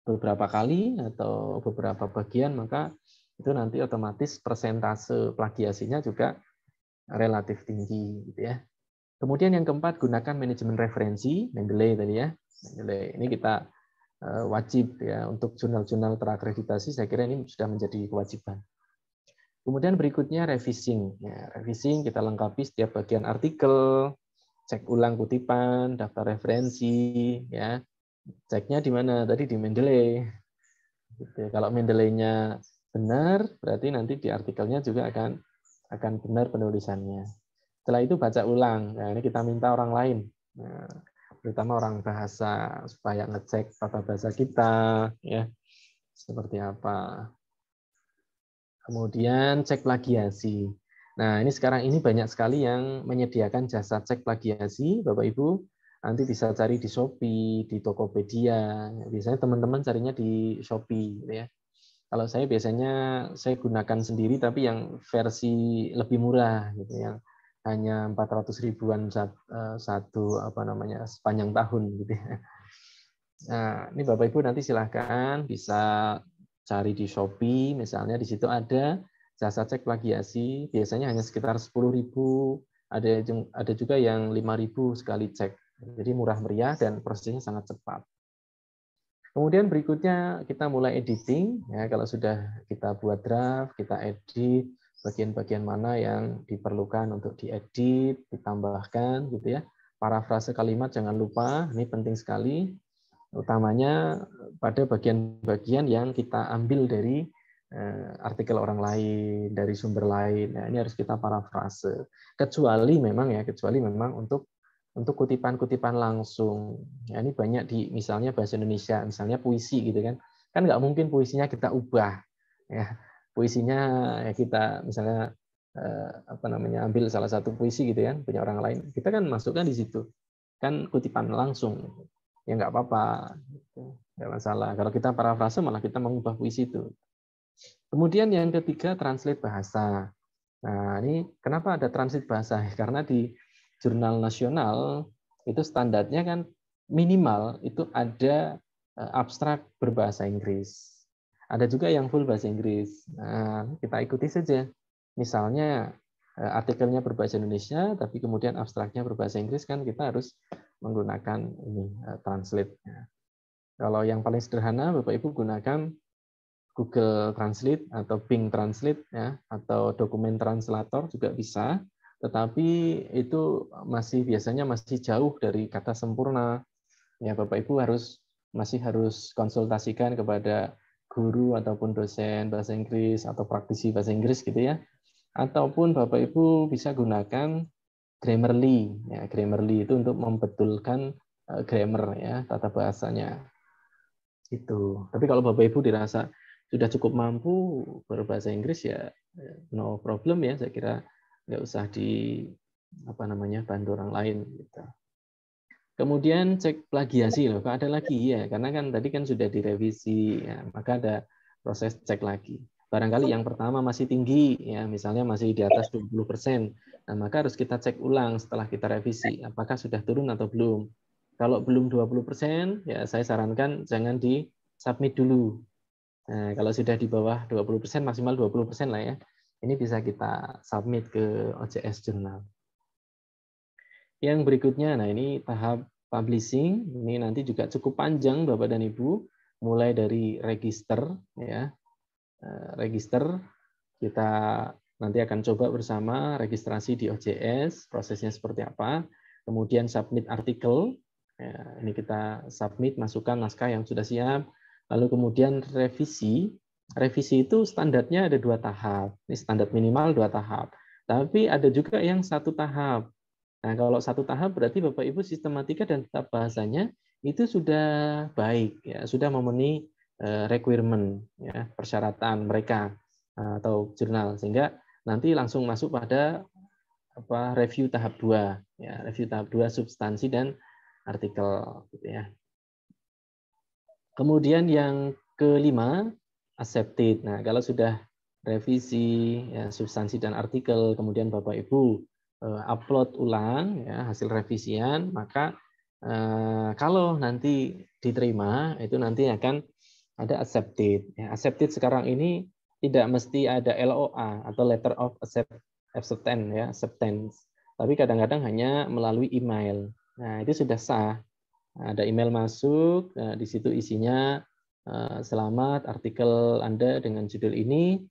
Speaker 2: beberapa kali atau beberapa bagian, maka itu nanti otomatis persentase plagiasinya juga relatif tinggi, gitu ya. Kemudian yang keempat, gunakan manajemen referensi, Mendeley tadi ya. Mendeley ini kita wajib ya untuk jurnal-jurnal terakreditasi. Saya kira ini sudah menjadi kewajiban. Kemudian berikutnya revising. Ya, revising kita lengkapi setiap bagian artikel, cek ulang kutipan, daftar referensi, ya. Ceknya di mana? Tadi di Mendeley. Gitu. Kalau Mendeley-nya benar, berarti nanti di artikelnya juga akan benar penulisannya. Setelah itu baca ulang. Nah, ini kita minta orang lain, nah, terutama orang bahasa supaya ngecek tata bahasa kita, ya seperti apa. Kemudian cek plagiasi. Nah, ini sekarang ini banyak sekali yang menyediakan jasa cek plagiasi, Bapak Ibu. Nanti bisa cari di Shopee, di Tokopedia. Biasanya teman-teman carinya di Shopee, gitu ya. Kalau saya biasanya saya gunakan sendiri, tapi yang versi lebih murah, gitu, yang hanya 400 ribuan satu sepanjang tahun, gitu ya. Nah, ini Bapak Ibu nanti silahkan bisa cari di Shopee, misalnya di situ ada jasa cek plagiasi, biasanya hanya sekitar 10.000, ada juga yang 5.000 sekali cek. Jadi murah meriah dan prosesnya sangat cepat. Kemudian berikutnya kita mulai editing, ya kalau sudah kita buat draft, kita edit bagian-bagian mana yang diperlukan untuk diedit, ditambahkan gitu ya. Parafrase kalimat jangan lupa, ini penting sekali. Utamanya pada bagian-bagian yang kita ambil dari artikel orang lain, dari sumber lain. Nah, ini harus kita parafrase. Kecuali memang untuk kutipan-kutipan langsung. Ya, ini banyak di misalnya bahasa Indonesia, misalnya puisi gitu kan. Kan nggak mungkin puisinya kita ubah. Ya, puisinya ya kita misalnya ambil salah satu puisi gitu kan, punya orang lain. Kita kan masukkan di situ. Kan kutipan langsung. Ya nggak apa-apa. Nggak masalah. Kalau kita parafrase malah kita mengubah puisi itu. Kemudian yang ketiga, translate bahasa. Nah, ini kenapa ada translate bahasa? Karena di jurnal nasional itu standarnya kan minimal itu ada abstrak berbahasa Inggris. Ada juga yang full bahasa Inggris. Nah, kita ikuti saja. Misalnya artikelnya berbahasa Indonesia, tapi kemudian abstraknya berbahasa Inggris, kan kita harus menggunakan ini translate. Kalau yang paling sederhana, Bapak Ibu gunakan Google Translate atau Bing Translate ya, atau dokumen translator juga bisa, tetapi itu biasanya masih jauh dari kata sempurna. Ya, Bapak Ibu masih harus konsultasikan kepada guru ataupun dosen bahasa Inggris atau praktisi bahasa Inggris gitu ya. Ataupun Bapak Ibu bisa gunakan Grammarly. Ya, Grammarly itu untuk membetulkan grammar ya, tata bahasanya. Itu. Tapi kalau Bapak Ibu dirasa sudah cukup mampu berbahasa Inggris ya no problem ya, saya kira nggak usah bantu orang lain gitu. Kemudian cek plagiasi loh, kok ada lagi ya, karena kan tadi kan sudah direvisi ya, maka ada proses cek lagi. Barangkali yang pertama masih tinggi ya, misalnya masih di atas 20%. Nah, maka harus kita cek ulang setelah kita revisi apakah sudah turun atau belum. Kalau belum 20%, ya saya sarankan jangan di-submit dulu. Nah, kalau sudah di bawah 20%, maksimal 20% lah ya. Ini bisa kita submit ke OJS Journal. Yang berikutnya, nah ini tahap publishing. Ini nanti juga cukup panjang Bapak dan Ibu, mulai dari register ya. Register kita nanti akan coba bersama registrasi di OJS, prosesnya seperti apa. Kemudian submit artikel. Ya, ini kita submit, masukkan naskah yang sudah siap. Lalu kemudian revisi. Revisi itu standarnya ada 2 tahap. Ini standar minimal 2 tahap. Tapi ada juga yang 1 tahap. Nah, kalau 1 tahap berarti Bapak Ibu sistematika dan tata bahasanya itu sudah baik, ya, sudah memenuhi requirement, ya, persyaratan mereka atau jurnal, sehingga nanti langsung masuk pada review tahap 2, ya, review tahap 2 substansi dan artikel, gitu ya. Kemudian yang kelima, accepted. Nah, kalau sudah revisi, ya, substansi dan artikel, kemudian Bapak Ibu upload ulang ya, hasil revisian, maka kalau nanti diterima itu nanti akan ada accepted. Ya, accepted sekarang ini tidak mesti ada LOA atau letter of acceptance ya, acceptance. Tapi kadang-kadang hanya melalui email. Nah, itu sudah sah. Ada email masuk, di situ isinya selamat artikel Anda dengan judul ini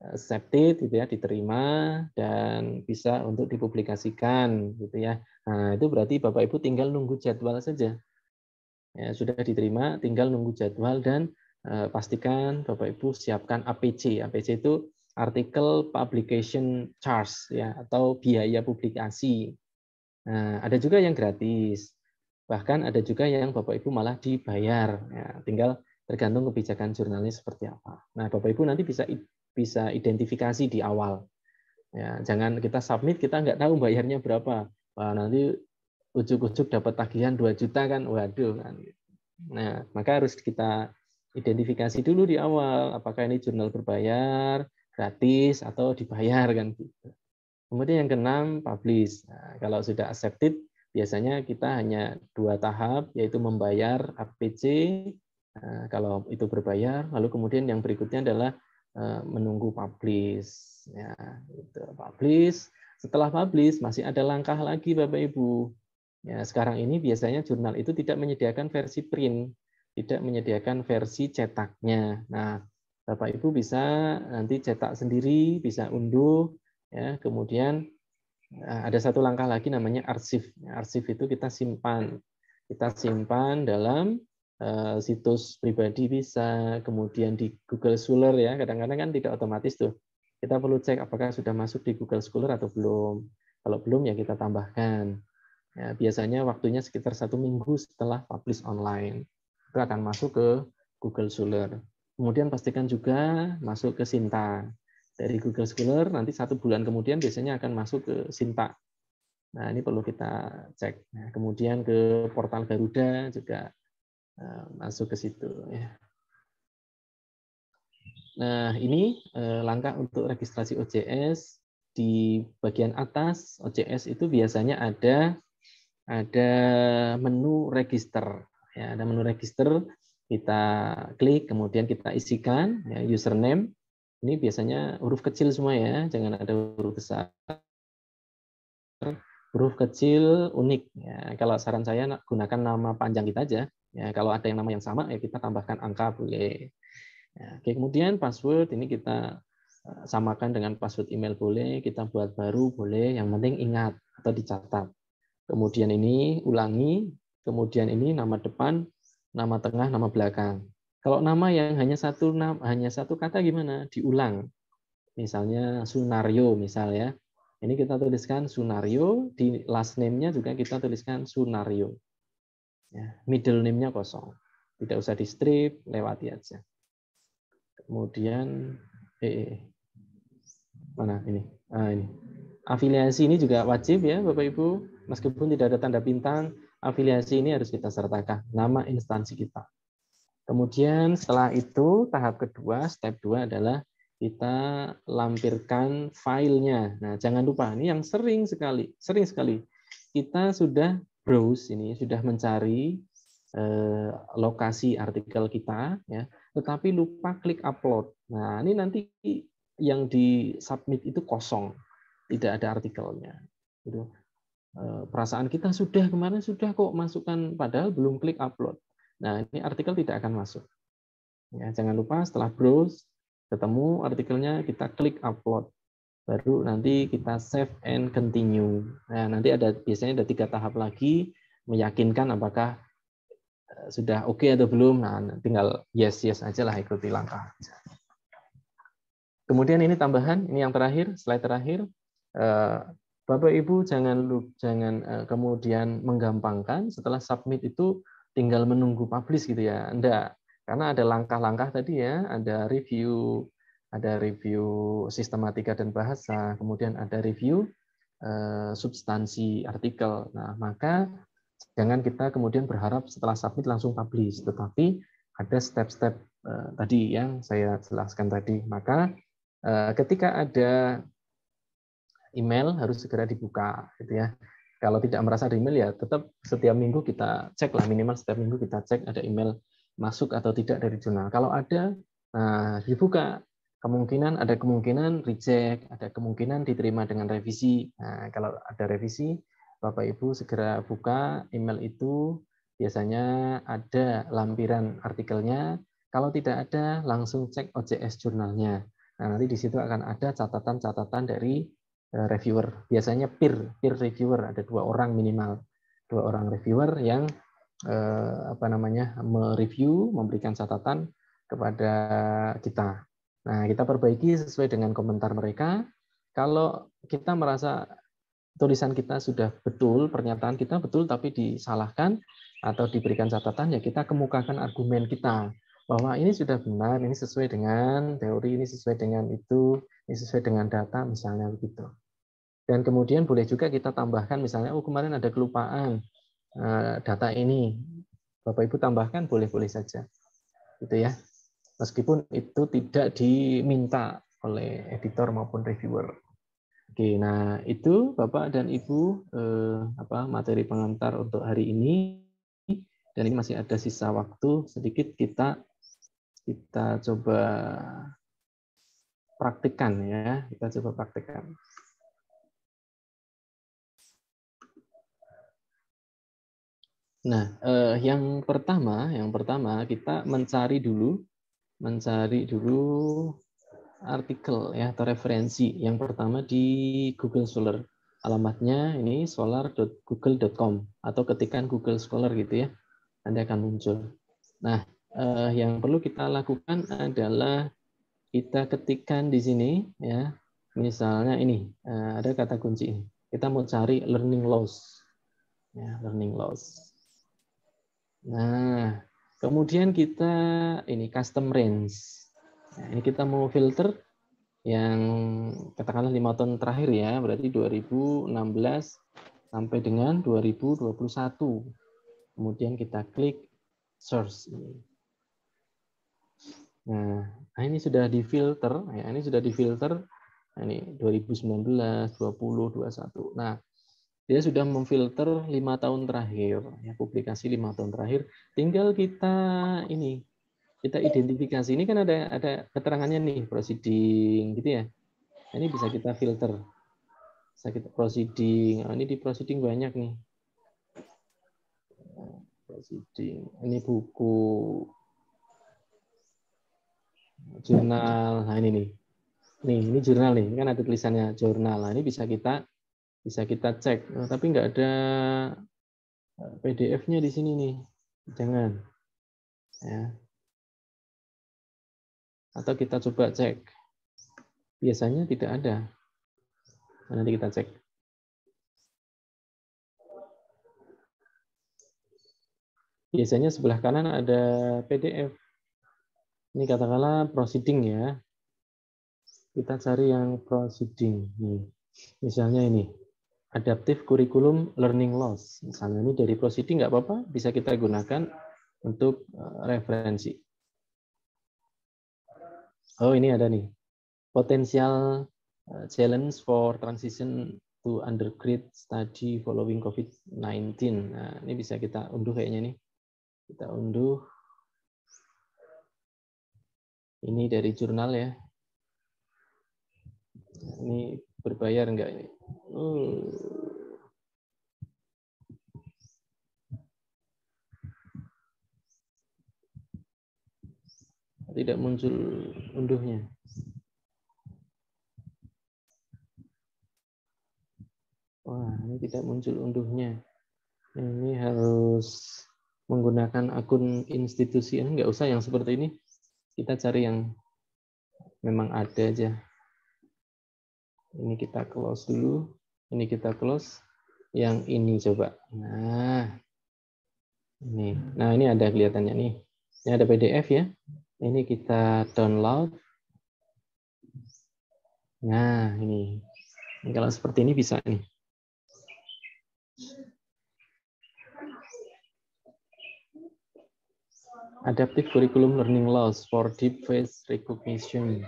Speaker 2: accepted gitu ya, diterima dan bisa untuk dipublikasikan gitu ya. Nah, itu berarti Bapak Ibu tinggal nunggu jadwal saja. Ya, sudah diterima, tinggal nunggu jadwal dan pastikan Bapak Ibu siapkan APC. APC itu Article Publication Charge ya, atau biaya publikasi. Nah, ada juga yang gratis. Bahkan ada juga yang Bapak Ibu malah dibayar. Ya, tinggal tergantung kebijakan jurnalnya seperti apa. Nah, Bapak Ibu nanti bisa identifikasi di awal. Ya, jangan kita submit, kita nggak tahu bayarnya berapa. Wah, nanti ujuk-ujuk dapat tagihan 2 juta kan, waduh. Kan. Nah, maka harus kita identifikasi dulu di awal, apakah ini jurnal berbayar, gratis, atau dibayar kan gitu. Kemudian yang keenam, publish. Nah, kalau sudah accepted, biasanya kita hanya 2 tahap, yaitu membayar APC, kalau itu berbayar, lalu kemudian yang berikutnya adalah menunggu publish. Ya, gitu. Publish. Setelah publish, masih ada langkah lagi Bapak Ibu. Ya, sekarang ini biasanya jurnal itu tidak menyediakan versi print, tidak menyediakan versi cetaknya. Nah, Bapak Ibu bisa nanti cetak sendiri, bisa unduh, ya. Kemudian ada satu langkah lagi namanya arsip. Arsip itu kita simpan dalam situs pribadi bisa, kemudian di Google Scholar ya. Kadang-kadang kan tidak otomatis tuh. Kita perlu cek apakah sudah masuk di Google Scholar atau belum. Kalau belum ya kita tambahkan. Ya, biasanya waktunya sekitar 1 minggu setelah publish online. Itu akan masuk ke Google Scholar. Kemudian pastikan juga masuk ke Sinta. Dari Google Scholar nanti 1 bulan kemudian biasanya akan masuk ke Sinta. Nah, ini perlu kita cek. Nah, kemudian ke portal Garuda juga masuk ke situ. Ya. Nah, ini langkah untuk registrasi OJS. Di bagian atas OJS itu biasanya ada menu register. Ya, ada menu register, kita klik, kemudian kita isikan ya, username. Ini biasanya huruf kecil semua ya, jangan ada huruf besar. Huruf kecil unik. Ya, kalau saran saya gunakan nama panjang kita aja. Ya, kalau ada yang nama yang sama ya kita tambahkan angka boleh. Ya, oke, kemudian password ini kita samakan dengan password email boleh, kita buat baru boleh, yang penting ingat atau dicatat. Kemudian ini ulangi, kemudian ini nama depan, nama tengah, nama belakang. Kalau nama yang hanya satu kata gimana? Diulang. Misalnya Sunario misal ya. Ini kita tuliskan Sunario, di last name-nya juga kita tuliskan Sunario. Ya, middle name-nya kosong. Tidak usah di strip, lewati aja. Kemudian mana ini? Ini. Afiliasi ini juga wajib ya Bapak Ibu. Meskipun tidak ada tanda bintang, afiliasi ini harus kita sertakan nama instansi kita. Kemudian setelah itu tahap kedua, step 2 adalah kita lampirkan filenya. Nah, jangan lupa ini yang sering sekali kita sudah browse ini, sudah mencari lokasi artikel kita ya, tetapi lupa klik upload. Nah, ini nanti yang di submit itu kosong, tidak ada artikelnya. Gitu. Perasaan kita kemarin sudah kok masukkan, padahal belum klik upload. Nah, ini artikel tidak akan masuk. Ya, jangan lupa setelah browse, ketemu artikelnya, kita klik upload. Baru nanti kita save and continue. Nah, nanti biasanya ada 3 tahap lagi, meyakinkan apakah sudah oke atau belum. Nah, tinggal yes aja lah, ikuti langkah. Kemudian ini tambahan, ini yang terakhir, slide terakhir. Bapak Ibu jangan kemudian menggampangkan setelah submit itu tinggal menunggu publish gitu ya. Enggak, karena ada langkah-langkah tadi ya, ada review sistematika dan bahasa, kemudian ada review substansi artikel. Nah, maka jangan kita kemudian berharap setelah submit langsung publish, tetapi ada step-step tadi yang saya jelaskan tadi. Maka ketika ada email harus segera dibuka gitu ya. Kalau tidak merasa ada email ya tetap setiap minggu kita cek lah, minimal setiap minggu kita cek ada email masuk atau tidak dari jurnal. Kalau ada, nah dibuka. Ada kemungkinan reject, ada kemungkinan diterima dengan revisi. Nah, kalau ada revisi, Bapak Ibu segera buka email itu, biasanya ada lampiran artikelnya. Kalau tidak ada, langsung cek OJS jurnalnya. Nah, nanti di situ akan ada catatan-catatan dari reviewer, biasanya peer reviewer, ada 2 orang minimal, 2 orang reviewer yang mereview, memberikan catatan kepada kita. Nah, kita perbaiki sesuai dengan komentar mereka. Kalau kita merasa tulisan kita sudah betul, pernyataan kita betul tapi disalahkan atau diberikan catatan, ya kita kemukakan argumen kita bahwa ini sudah benar, ini sesuai dengan teori, ini sesuai dengan itu, ini sesuai dengan data, misalnya begitu. Dan kemudian boleh juga kita tambahkan, misalnya, kemarin ada kelupaan data ini, Bapak Ibu tambahkan, boleh-boleh saja, gitu ya. Meskipun itu tidak diminta oleh editor maupun reviewer. Oke, nah itu Bapak dan Ibu materi pengantar untuk hari ini. Dan ini masih ada sisa waktu sedikit, kita coba praktikkan ya, kita coba praktikkan. Nah, yang pertama kita mencari dulu artikel ya atau referensi. Yang pertama di Google Scholar. Alamatnya ini scholar.google.com atau ketikan Google Scholar gitu ya. Nanti akan muncul. Nah, yang perlu kita lakukan adalah kita ketikkan di sini ya. Misalnya ini ada kata kunci ini. Kita mau cari learning loss. Ya, learning loss. Nah, kemudian kita ini custom range. Nah, ini kita mau filter yang katakanlah 5 tahun terakhir ya, berarti 2016 sampai dengan 2021. Kemudian kita klik search. Nah, ini sudah difilter ya, ini sudah difilter. Nah, ini 2019, 20, 21. Nah, dia sudah memfilter 5 tahun terakhir, ya, publikasi 5 tahun terakhir. Tinggal kita identifikasi. Ini kan ada keterangannya nih, proceeding, gitu ya. Ini bisa kita filter. Bisa kita proceeding. Ini di proceeding banyak nih. Proceeding. Ini buku, jurnal. Nah ini nih. Ini jurnal nih. Ini kan ada tulisannya jurnal. Nah ini bisa kita cek. Tapi nggak ada PDF-nya di sini nih. Jangan. Ya. Atau kita coba cek. Biasanya tidak ada. Nanti kita cek. Biasanya sebelah kanan ada PDF. Ini katakanlah proceeding ya. Kita cari yang proceeding. Nih. Misalnya ini. Adaptive Curriculum Learning Loss. Misalnya ini dari proceeding nggak apa-apa, bisa kita gunakan untuk referensi. Oh, ini ada nih. Potential challenge for transition to undergrad study following COVID-19. Nah, ini bisa kita unduh kayaknya nih. Kita unduh. Ini dari jurnal ya. Ini berbayar enggak ini? Tidak muncul unduhnya. Wah, ini tidak muncul unduhnya. Ini harus menggunakan akun institusi. Enggak usah yang seperti ini. Kita cari yang memang ada aja. Ini kita close dulu. Ini kita close. Yang ini coba. Nah, ini ada kelihatannya nih. Ini ada PDF ya. Ini kita download. Nah, ini kalau seperti ini bisa nih. Adaptive Curriculum Learning Loss for Deep Face Recognition.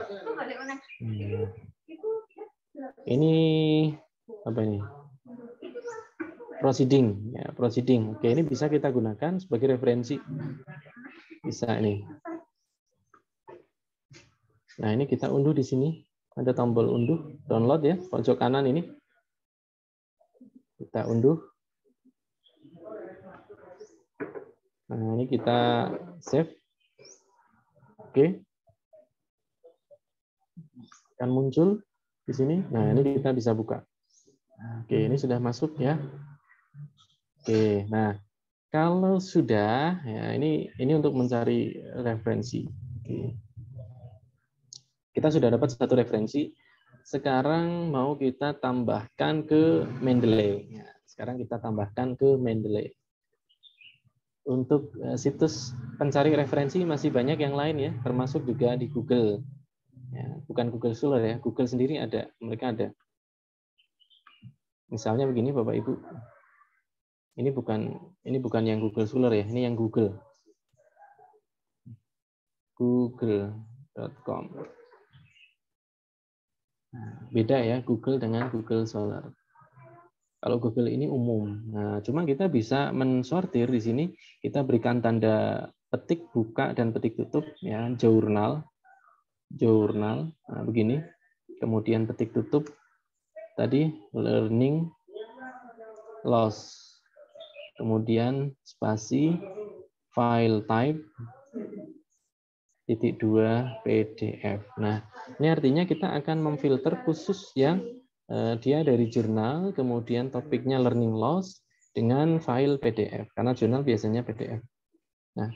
Speaker 2: Ini apa ini? Proceeding, ya, proceeding. Oke, ini bisa kita gunakan sebagai referensi. Bisa ini. Nah, ini kita unduh di sini. Ada tombol unduh, download ya, pojok kanan ini. Kita unduh. Nah, ini kita save. Oke. Akan muncul di sini. Nah, ini kita bisa buka. Oke, ini sudah masuk ya. Oke, nah kalau sudah, ya ini untuk mencari referensi. Oke. Kita sudah dapat satu referensi. Sekarang mau kita tambahkan ke Mendeley. Ya, sekarang kita tambahkan ke Mendeley. Untuk situs pencari referensi masih banyak yang lain ya, termasuk juga di Google. Ya, bukan Google Scholar ya, Google sendiri ada, mereka ada. Misalnya begini Bapak Ibu. Ini bukan yang Google Scholar ya, ini yang Google. Google.com. Nah, beda ya Google dengan Google Scholar. Kalau Google ini umum. Nah, cuma kita bisa mensortir di sini. Kita berikan tanda petik buka dan petik tutup ya, jurnal. Nah, begini. Kemudian petik tutup tadi learning loss. Kemudian spasi file type -2 PDF. Nah, ini artinya kita akan memfilter khusus yang dia dari jurnal, kemudian topiknya learning loss dengan file PDF. Karena jurnal biasanya PDF. Nah,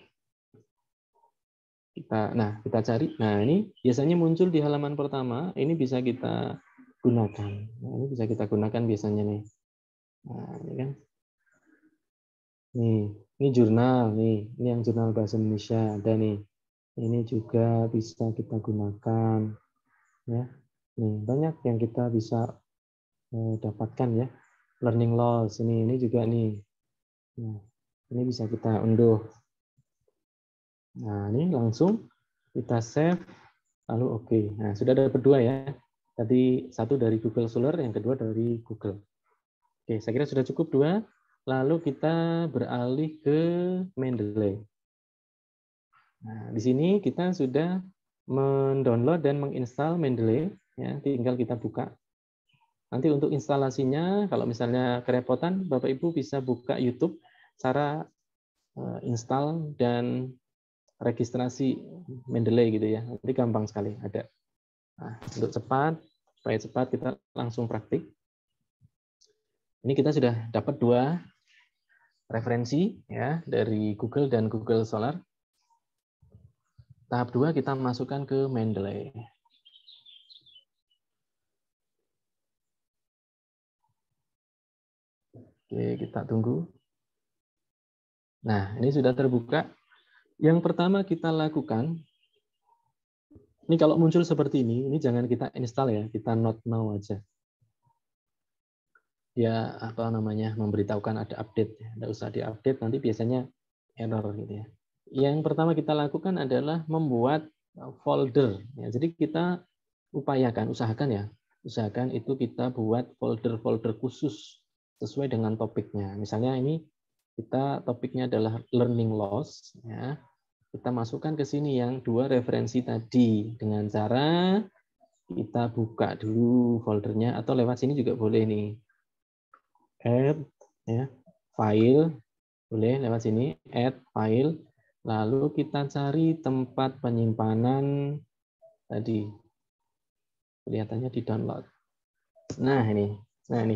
Speaker 2: kita cari. Nah, ini biasanya muncul di halaman pertama. Ini bisa kita gunakan. Nah, ini bisa kita gunakan biasanya nih. Nah, ini kan. Ini jurnal nih. Ini yang jurnal bahasa Indonesia ada nih. Ini juga bisa kita gunakan ya. Nih, banyak yang kita bisa dapatkan ya. Learning loss ini juga nih. Nah, ini bisa kita unduh. Nah, ini langsung kita save lalu oke. Nah, sudah dapat dua ya. Tadi satu dari Google Scholar, yang kedua dari Google. Oke, saya kira sudah cukup dua. Lalu kita beralih ke Mendeley. Nah, di sini kita sudah mendownload dan menginstal Mendeley, ya, tinggal kita buka. Nanti untuk instalasinya, kalau misalnya kerepotan, Bapak Ibu bisa buka YouTube cara install dan registrasi Mendeley gitu ya. Nanti gampang sekali ada. Nah, untuk supaya cepat kita langsung praktik. Ini kita sudah dapat dua referensi ya dari Google dan Google Scholar. Tahap 2 kita masukkan ke Mendeley. Oke, kita tunggu. Nah, ini sudah terbuka. Yang pertama kita lakukan, ini kalau muncul seperti ini jangan kita install ya, kita not now aja. Ya, apa namanya, memberitahukan ada update. Tidak usah diupdate, nanti biasanya error gitu ya. Yang pertama kita lakukan adalah membuat folder. Ya, jadi kita usahakan itu kita buat folder-folder khusus sesuai dengan topiknya. Misalnya ini kita topiknya adalah learning loss, ya. Kita masukkan ke sini yang 2 referensi tadi dengan cara kita buka dulu foldernya atau lewat sini juga boleh nih. Add ya, file boleh lewat sini, add file, lalu kita cari tempat penyimpanan tadi. Kelihatannya di download. Nah, ini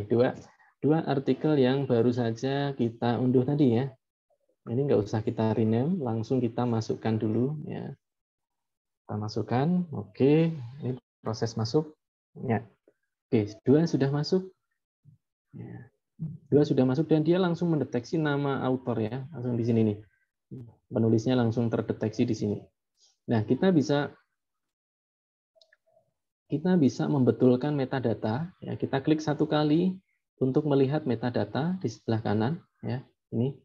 Speaker 2: dua artikel yang baru saja kita unduh tadi ya. Ini nggak usah kita rename, langsung kita masukkan dulu ya. Kita masukkan, oke, ini proses masuk. Ya, oke, 2 sudah masuk. Ya. 2 sudah masuk dan dia langsung mendeteksi nama autor ya, langsung di sini nih. Penulisnya langsung terdeteksi di sini. Nah, kita bisa membetulkan metadata. Ya, kita klik 1 kali untuk melihat metadata di sebelah kanan. Ya, ini.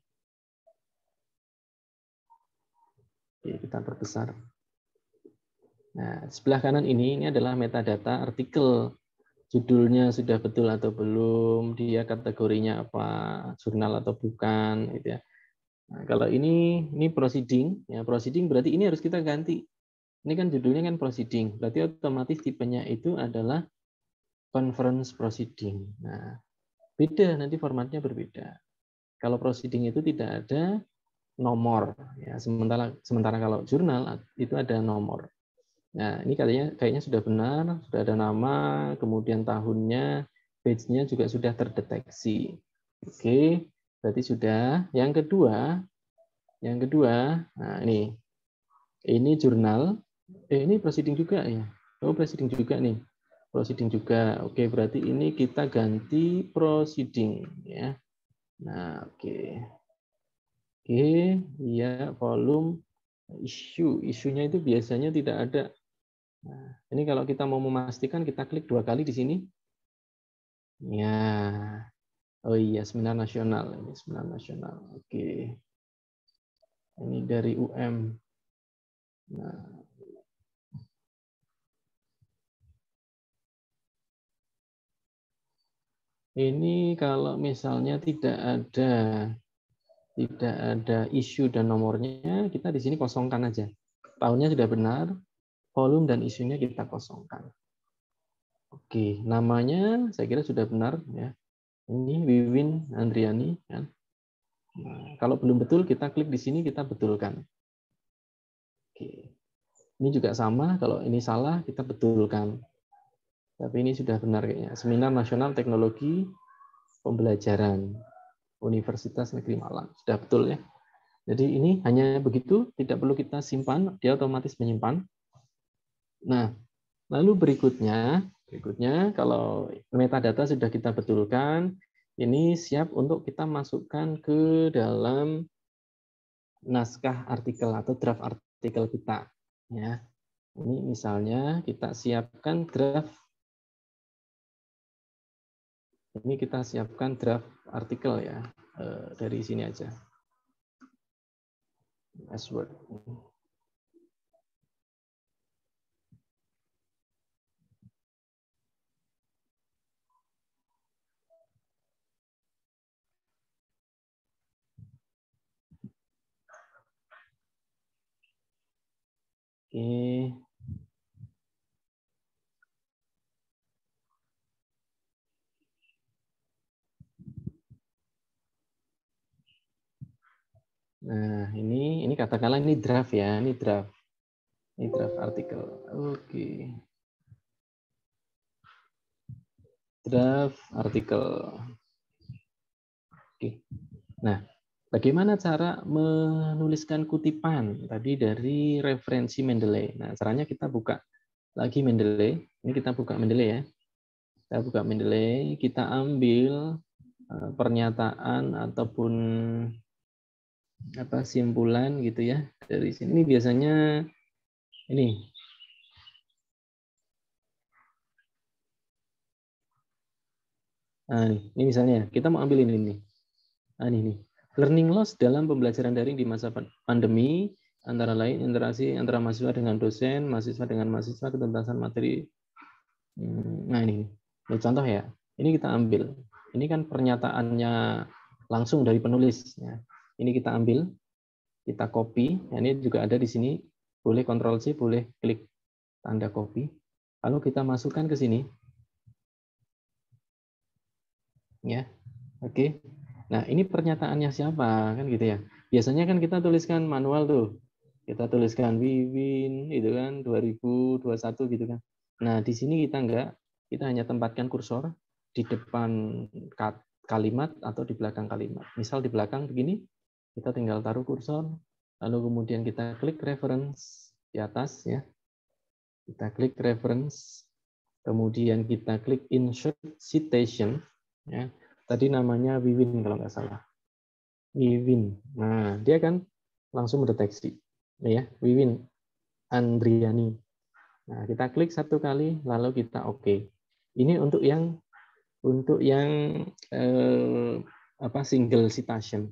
Speaker 2: Oke, kita perbesar. Nah, sebelah kanan ini adalah metadata artikel. Judulnya sudah betul atau belum, dia kategorinya apa, jurnal atau bukan, gitu ya. Nah, kalau ini proceeding, ya proceeding berarti ini harus kita ganti. Ini kan judulnya kan proceeding, berarti otomatis tipenya itu adalah conference proceeding. Nah, beda nanti formatnya berbeda. Kalau proceeding itu tidak ada nomor, ya sementara kalau jurnal itu ada nomor. Nah, ini kayaknya sudah benar, sudah ada nama, kemudian tahunnya, page-nya juga sudah terdeteksi. Oke, berarti sudah. Yang kedua, nah ini jurnal. Ini proceeding juga ya. Oh, proceeding juga nih. Proceeding juga. Oke, berarti ini kita ganti proceeding ya. Nah, oke. Oke, ya volume isunya itu biasanya tidak ada. Nah, ini kalau kita mau memastikan kita klik 2 kali di sini. Ya. Oh iya, seminar nasional. Ini seminar nasional. Oke. Ini dari UM. Nah. Ini kalau misalnya tidak ada isu dan nomornya, kita di sini kosongkan aja. Tahunnya sudah benar, volume dan isunya kita kosongkan. Oke, namanya saya kira sudah benar ya. Ini Wiwin Andriani kan. Nah, kalau belum betul kita klik di sini kita betulkan. Oke. Ini juga sama, kalau ini salah kita betulkan. Tapi ini sudah benar kayaknya. Seminar Nasional Teknologi Pembelajaran Universitas Negeri Malang. Sudah betul ya. Jadi ini hanya begitu, tidak perlu kita simpan, dia otomatis menyimpan. Nah, lalu berikutnya kalau metadata sudah kita betulkan, ini siap untuk kita masukkan ke dalam naskah artikel atau draft artikel kita. Ya, ini misalnya kita siapkan draft. Ini kita siapkan draft artikel ya, dari sini aja. Password. Oke. Nah, ini katakanlah ini draft ya, ini draft. Ini draft artikel. Oke. Draft artikel. Oke. Nah, Bagaimana cara menuliskan kutipan tadi dari referensi Mendeley? Nah, caranya kita buka lagi Mendeley. Ini kita buka Mendeley ya. Kita buka Mendeley, kita ambil pernyataan ataupun apa simpulan gitu ya dari sini. Ini biasanya ini. Nah, ini misalnya kita mau ambil ini nih. Nah, ini. Learning loss dalam pembelajaran daring di masa pandemi, antara lain interaksi antara mahasiswa dengan dosen, mahasiswa dengan mahasiswa, ketuntasan materi. Nah, ini contoh ya. Ini kita ambil. Ini kan pernyataannya langsung dari penulis. Ya. Ini kita ambil, kita copy. Ya, ini juga ada di sini. Boleh Ctrl C, boleh klik tanda copy. Lalu kita masukkan ke sini. Ya, oke. Nah, ini pernyataannya siapa kan gitu ya. Biasanya kan kita tuliskan manual tuh. Kita tuliskan Wiwin itu kan 2021 gitu kan. Nah, di sini kita enggak, kita hanya tempatkan kursor di depan kalimat atau di belakang kalimat. Misal di belakang begini, kita tinggal taruh kursor, lalu kemudian kita klik reference di atas ya. Kita klik reference, kemudian kita klik insert citation ya. Tadi namanya Wiwin kalau nggak salah. Wiwin. Nah, dia kan langsung mendeteksi. Ya, Wiwin Andriani. Nah, kita klik satu kali, lalu kita oke. Ini untuk yang single citation.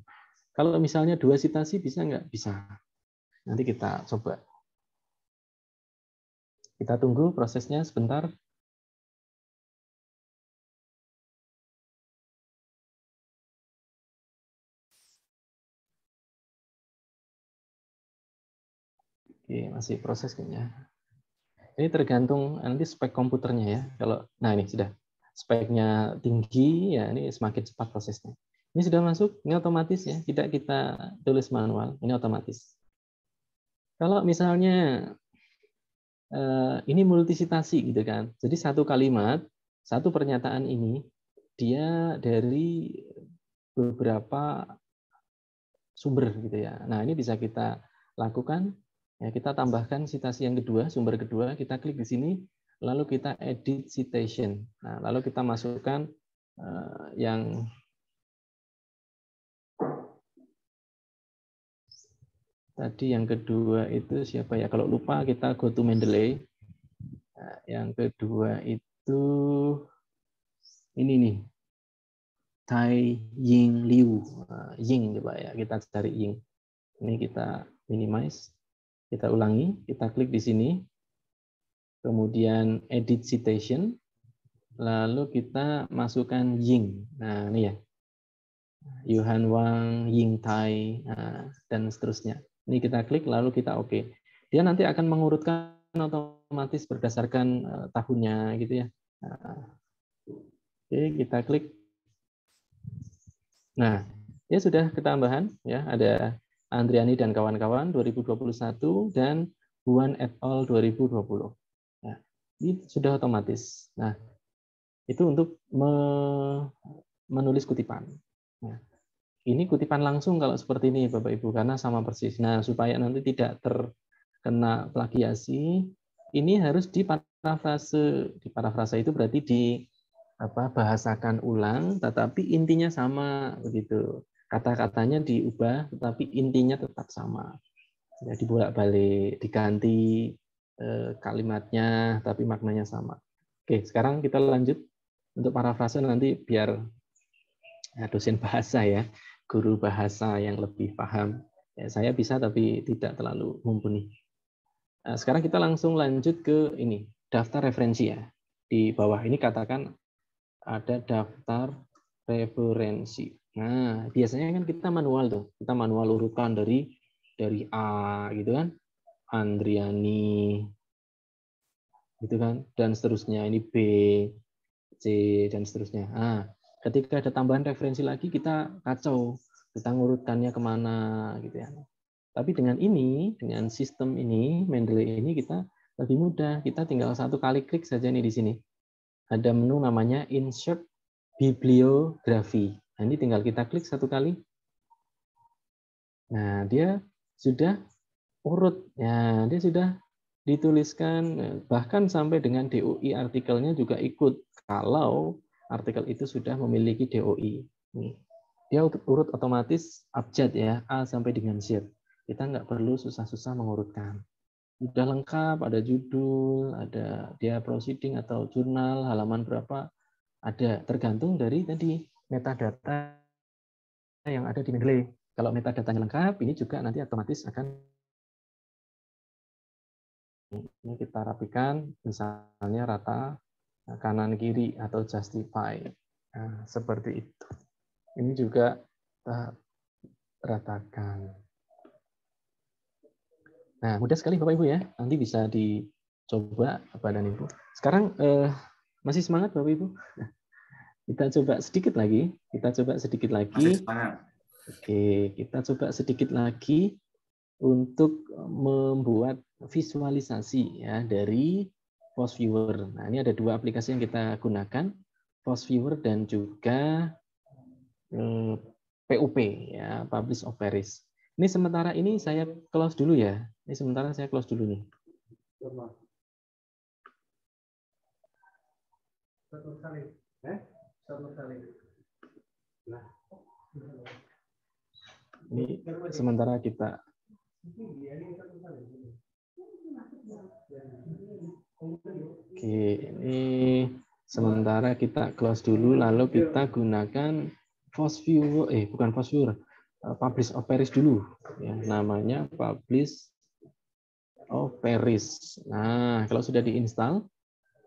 Speaker 2: Kalau misalnya 2 citasi bisa nggak? Bisa. Nanti kita coba. Kita tunggu prosesnya sebentar. Oke, masih proses kayaknya. Ini tergantung nanti spek komputernya ya. Nah ini sudah speknya tinggi ya, ini semakin cepat prosesnya. Ini sudah masuk, ini otomatis ya, tidak kita tulis manual, ini otomatis. Kalau misalnya ini multisitasi gitu kan, jadi satu kalimat, satu pernyataan ini dia dari beberapa sumber gitu ya. Nah ini bisa kita lakukan. Ya, kita tambahkan citasi yang kedua, sumber kedua, kita klik di sini, lalu kita edit citation. Nah, lalu kita masukkan yang tadi yang kedua itu siapa ya? Kalau lupa kita go to Mendeley. Nah, yang kedua itu ini nih, Tai Ying Liu. Nah, Ying coba ya, kita cari Ying. Ini kita minimize. Kita ulangi, kita klik di sini, kemudian edit citation, lalu kita masukkan Ying. Nah, ini ya. Yuhan Wang, Ying Tai, dan seterusnya. Ini kita klik, lalu kita oke. Dia nanti akan mengurutkan otomatis berdasarkan tahunnya, gitu ya. Oke, kita klik. Nah, ya sudah ketambahan, ya ada Andriani dan kawan-kawan 2021 dan Buan et al 2020. Nah, ini sudah otomatis. Nah, itu untuk menulis kutipan. Nah, ini kutipan langsung kalau seperti ini Bapak Ibu karena sama persis. Nah, supaya nanti tidak terkena plagiasi, ini harus diparafrase. Diparafrase itu berarti bahasakan ulang, tetapi intinya sama begitu. Kata-katanya diubah, tetapi intinya tetap sama. Jadi bolak-balik, diganti kalimatnya, tapi maknanya sama. Oke, sekarang kita lanjut untuk parafrase nanti biar dosen bahasa ya, guru bahasa yang lebih paham. Ya, saya bisa tapi tidak terlalu mumpuni. Nah, sekarang kita langsung lanjut ke ini, daftar referensi ya. Di bawah ini katakan ada daftar referensi. Nah, biasanya kan kita manual tuh. Kita manual urutkan dari A gitu kan. Andriani gitu kan, dan seterusnya. Ini B, C dan seterusnya. Nah, ketika ada tambahan referensi lagi kita kacau. Kita ngurutkannya kemana gitu ya. Tapi dengan ini, dengan sistem ini, Mendeley ini kita lebih mudah. Kita tinggal satu kali klik saja nih di sini. Ada menu namanya Insert Bibliografi. Nah, ini tinggal kita klik satu kali. Nah, dia sudah urut. Ya, dia sudah dituliskan bahkan sampai dengan DOI artikelnya juga ikut kalau artikel itu sudah memiliki DOI. Nih, dia urut otomatis abjad ya, A sampai dengan Z. Kita nggak perlu susah-susah mengurutkan. Sudah lengkap, ada judul, ada dia proceeding atau jurnal, halaman berapa, ada tergantung dari tadi metadata yang ada di Mendeley. Kalau metadatanya lengkap, ini juga nanti otomatis akan ini kita rapikan, misalnya rata kanan kiri atau justify. Nah, seperti itu. Ini juga kita ratakan. Nah, mudah sekali Bapak Ibu ya. Nanti bisa dicoba Bapak dan Ibu. Sekarang masih semangat Bapak Ibu? Kita coba sedikit lagi.
Speaker 1: Masih semangat.
Speaker 2: Oke, kita coba sedikit lagi untuk membuat visualisasi ya dari Post Viewer. Nah, ini ada dua aplikasi yang kita gunakan, Post Viewer dan juga PUP ya, Publish Operis. Ini sementara ini saya close dulu ya. Ini sementara saya close dulu nih. Ini sementara kita Oke, ini sementara kita close dulu lalu kita gunakan Post Viewer bukan Post Viewer. Publish Operis dulu ya, namanya Publish Operis. Nah, kalau sudah diinstal,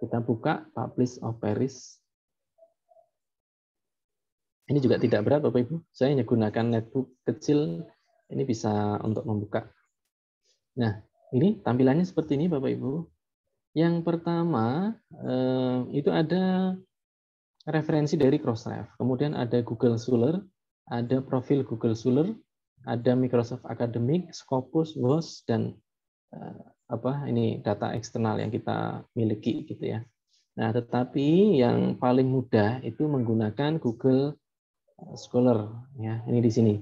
Speaker 2: kita buka Publish Operis. Ini juga tidak berat Bapak Ibu. Saya hanya gunakan netbook kecil, ini bisa untuk membuka. Nah, ini tampilannya seperti ini Bapak Ibu. Yang pertama itu ada referensi dari Crossref. Kemudian ada Google Scholar, ada profil Google Scholar, ada Microsoft Academic, Scopus, WOS, dan ini data eksternal yang kita miliki gitu ya. Nah, tetapi yang paling mudah itu menggunakan Google Scholar ya. Ini di sini.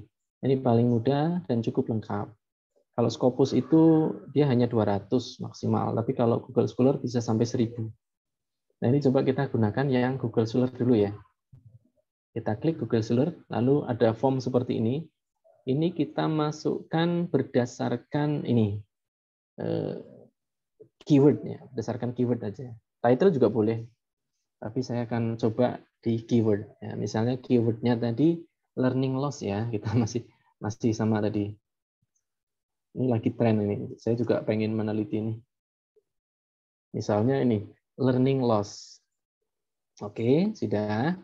Speaker 2: Ini paling mudah dan cukup lengkap. Kalau Scopus itu dia hanya 200 maksimal, tapi kalau Google Scholar bisa sampai 1000. Nah, ini coba kita gunakan yang Google Scholar dulu ya. Kita klik Google Scholar, lalu ada form seperti ini. Ini kita masukkan berdasarkan ini keywordnya, berdasarkan keyword aja. Title juga boleh, tapi saya akan coba di keyword. Ya, misalnya keywordnya tadi learning loss ya, kita masih sama tadi. Ini lagi tren ini. Saya juga pengen meneliti ini. Misalnya ini learning loss. Oke, sudah.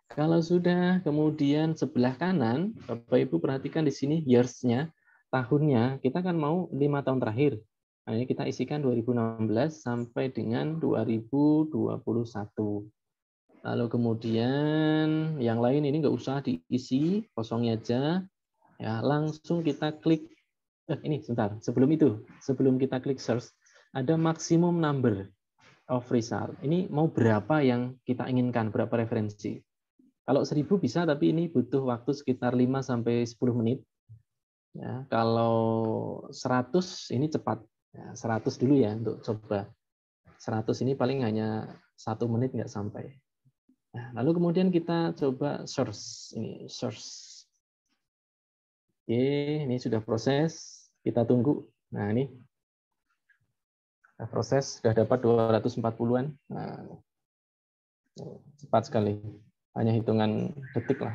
Speaker 2: Kalau sudah, kemudian sebelah kanan, Bapak Ibu perhatikan di sini years-nya, tahunnya, kita kan mau 5 tahun terakhir. Nah, ini kita isikan 2016 sampai dengan 2021. Lalu kemudian yang lain ini nggak usah diisi, kosongnya aja. Ya, langsung kita klik. Ini sebentar, sebelum kita klik search, ada maximum number of result. Ini mau berapa yang kita inginkan, berapa referensi. Kalau 1000 bisa, tapi ini butuh waktu sekitar 5-10 menit. Ya, kalau 100 ini cepat. Ya, 100 dulu ya untuk coba. 100 ini paling hanya 1 menit nggak sampai. Nah, lalu kemudian kita coba search. Ini search. Oke, ini sudah proses. Kita tunggu. Nah, ini proses sudah dapat 240-an. Nah, cepat sekali. Hanya hitungan detik lah.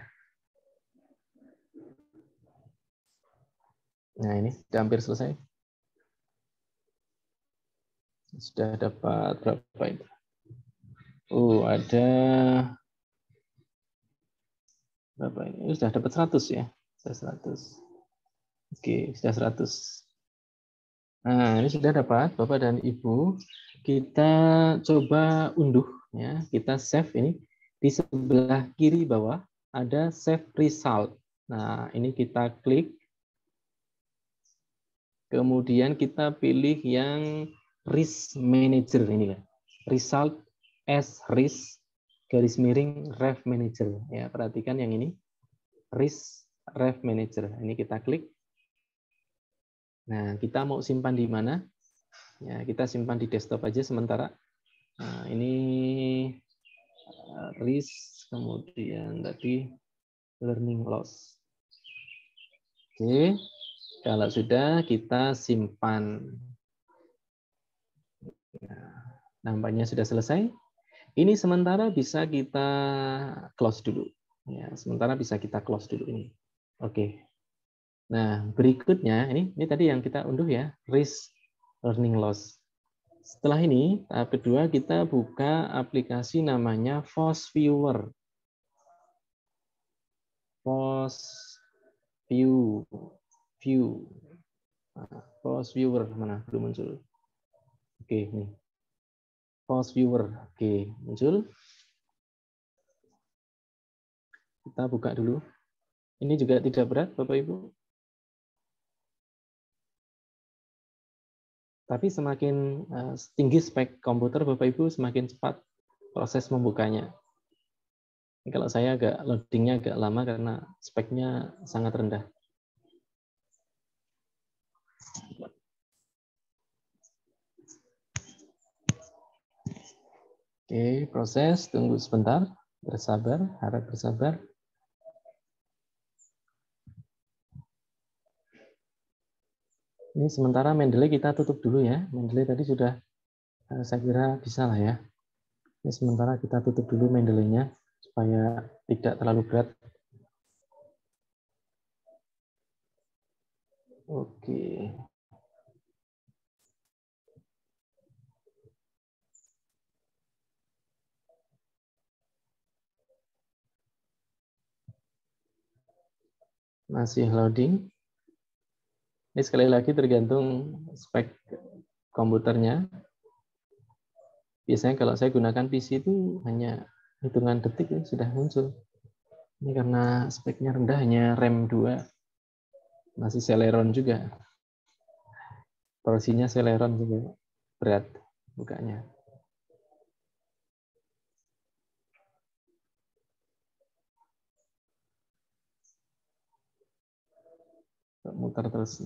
Speaker 2: Nah, ini sudah hampir selesai. Sudah dapat berapa itu? Ada berapa ini? Sudah dapat 100 ya. Sudah 100. Oke, sudah 100. Nah, ini sudah dapat Bapak dan Ibu. Kita coba unduh ya. Kita save ini. Di sebelah kiri bawah ada save result. Nah, ini kita klik. Kemudian kita pilih yang risk manager ini ya. Result as risk garis miring ref manager. Ya, perhatikan yang ini. Risk ref manager. Ini kita klik. Nah, kita mau simpan di mana? Ya, kita simpan di desktop aja sementara. Nah, ini RIS, kemudian tadi learning loss. Oke, kalau sudah kita simpan. Nah, nampaknya sudah selesai. Ini sementara bisa kita close dulu. Ya, sementara bisa kita close dulu ini. Oke. Nah, berikutnya ini tadi yang kita unduh ya, RIS learning loss. Setelah ini, tahap kedua kita buka aplikasi namanya FOSS Viewer. FOSS View. Nah, FOSS Viewer mana? Belum muncul. Oke, nih. FOSS Viewer. Oke, muncul. Kita buka dulu. Ini juga tidak berat, Bapak Ibu. Tapi semakin tinggi spek komputer Bapak Ibu, semakin cepat proses membukanya. Kalau saya loadingnya agak lama karena speknya sangat rendah. Oke, proses, tunggu sebentar, bersabar, harap bersabar. Ini sementara Mendeley kita tutup dulu ya. Mendeley tadi sudah, saya kira bisa lah ya. Ini sementara kita tutup dulu Mendeley-nya supaya tidak terlalu berat. Oke. Masih loading. Ini sekali lagi tergantung spek komputernya. Biasanya kalau saya gunakan PC itu hanya hitungan detik ya, sudah muncul. Ini karena speknya rendah, hanya RAM 2. Masih Celeron juga. Torsinya Celeron juga. Berat bukanya. Muter terus.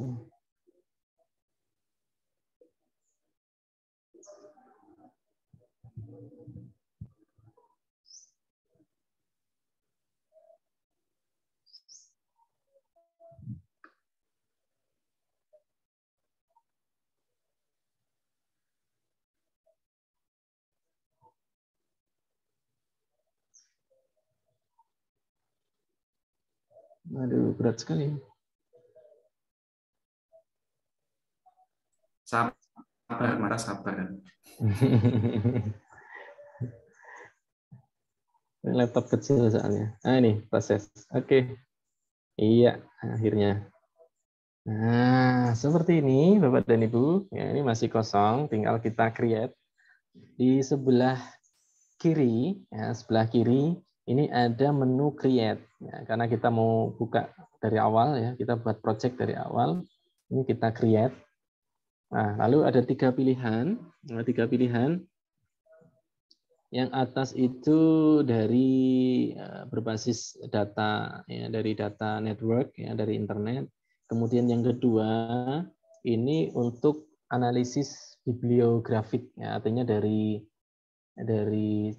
Speaker 2: Aduh, berat sekali.
Speaker 1: Sabar, marah sabar.
Speaker 2: Laptop kecil soalnya. Nah, ini proses. Oke. Iya, akhirnya. Nah, seperti ini Bapak dan Ibu. Ya, ini masih kosong, tinggal kita create. Di sebelah kiri, ya, sebelah kiri ini ada menu create. Ya, karena kita mau buka dari awal ya, kita buat project dari awal. Ini kita create. Nah, lalu ada 3 pilihan. Nah, 3 pilihan. Yang atas itu dari berbasis data, ya, dari data network, ya, dari internet. Kemudian yang kedua ini untuk analisis bibliografik, ya, artinya dari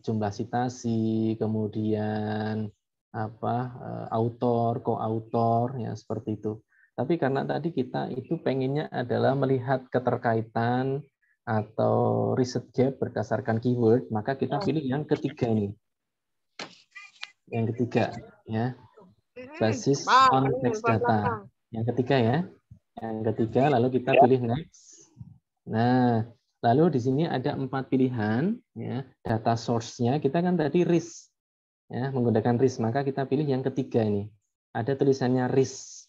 Speaker 2: jumlah citasi, kemudian autor, koautor, ya seperti itu. Tapi karena tadi kita itu pengennya adalah melihat keterkaitan atau riset gap berdasarkan keyword, maka kita pilih yang ketiga ini. Yang ketiga, ya, basis on text data. Yang ketiga ya, yang ketiga, lalu kita pilih next. Nah, lalu di sini ada 4 pilihan, ya, data source-nya kita kan tadi RIS, ya, menggunakan RIS, maka kita pilih yang ketiga ini. Ada tulisannya RIS.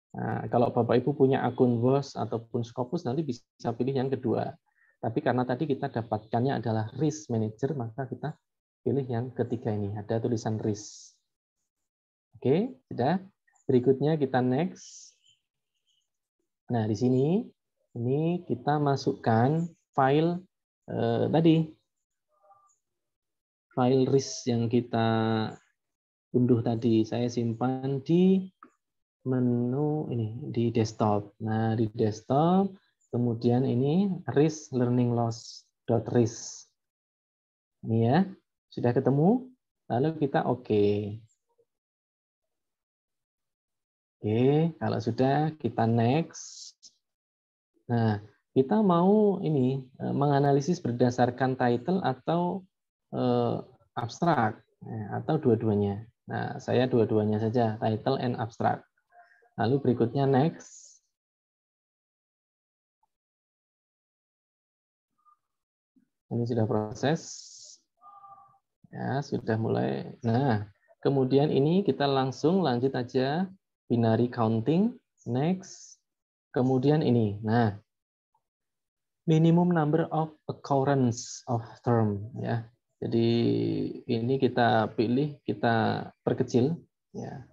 Speaker 2: Nah, kalau Bapak Ibu punya akun WOS ataupun Scopus nanti bisa pilih yang kedua. Tapi karena tadi kita dapatkannya adalah Risk Manager, maka kita pilih yang ketiga ini. Ada tulisan Risk. Oke, sudah. Berikutnya kita next. Nah, di sini ini kita masukkan file tadi. File Risk yang kita unduh tadi. Saya simpan di menu ini di desktop. Nah, di desktop kemudian ini risk learning loss.risk. Ini ya, sudah ketemu. Lalu kita oke. Oke, kalau sudah kita next. Nah, kita mau ini menganalisis berdasarkan title atau abstrak atau dua-duanya. Nah, saya dua-duanya saja, title and abstract. Lalu berikutnya next. Ini sudah proses. Ya, sudah mulai. Nah, kemudian ini kita langsung lanjut aja binary counting, next. Kemudian ini. Nah, minimum number of occurrence of term ya. Jadi ini kita pilih, kita perkecil ya.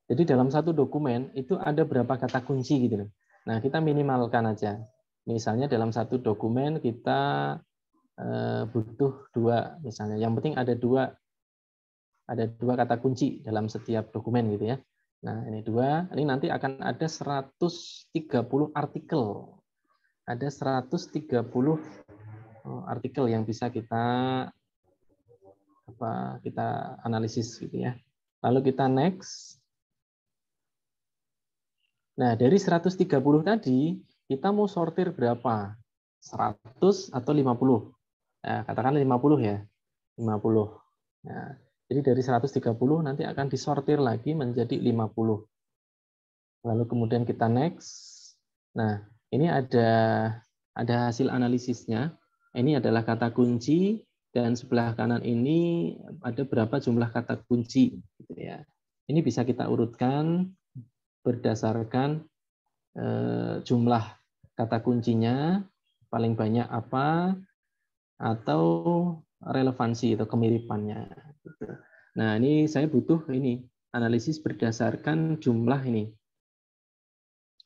Speaker 2: Jadi dalam satu dokumen itu ada berapa kata kunci gitu. Nah, kita minimalkan aja. Misalnya dalam satu dokumen kita butuh 2 misalnya. Yang penting ada dua kata kunci dalam setiap dokumen gitu ya. Nah, ini 2. Ini nanti akan ada 130 artikel. Ada 130 artikel yang bisa kita analisis gitu ya. Lalu kita next. Nah, dari 130 tadi kita mau sortir berapa? 100 atau 50? Nah, katakan 50 ya. 50. Nah, jadi dari 130 nanti akan disortir lagi menjadi 50. Lalu kemudian kita next. Nah, ini ada hasil analisisnya. Ini adalah kata kunci dan sebelah kanan ini ada berapa jumlah kata kunci gitu ya. Ini bisa kita urutkan berdasarkan jumlah kata kuncinya, paling banyak apa, atau relevansi atau kemiripannya. Nah, ini saya butuh ini analisis berdasarkan jumlah ini,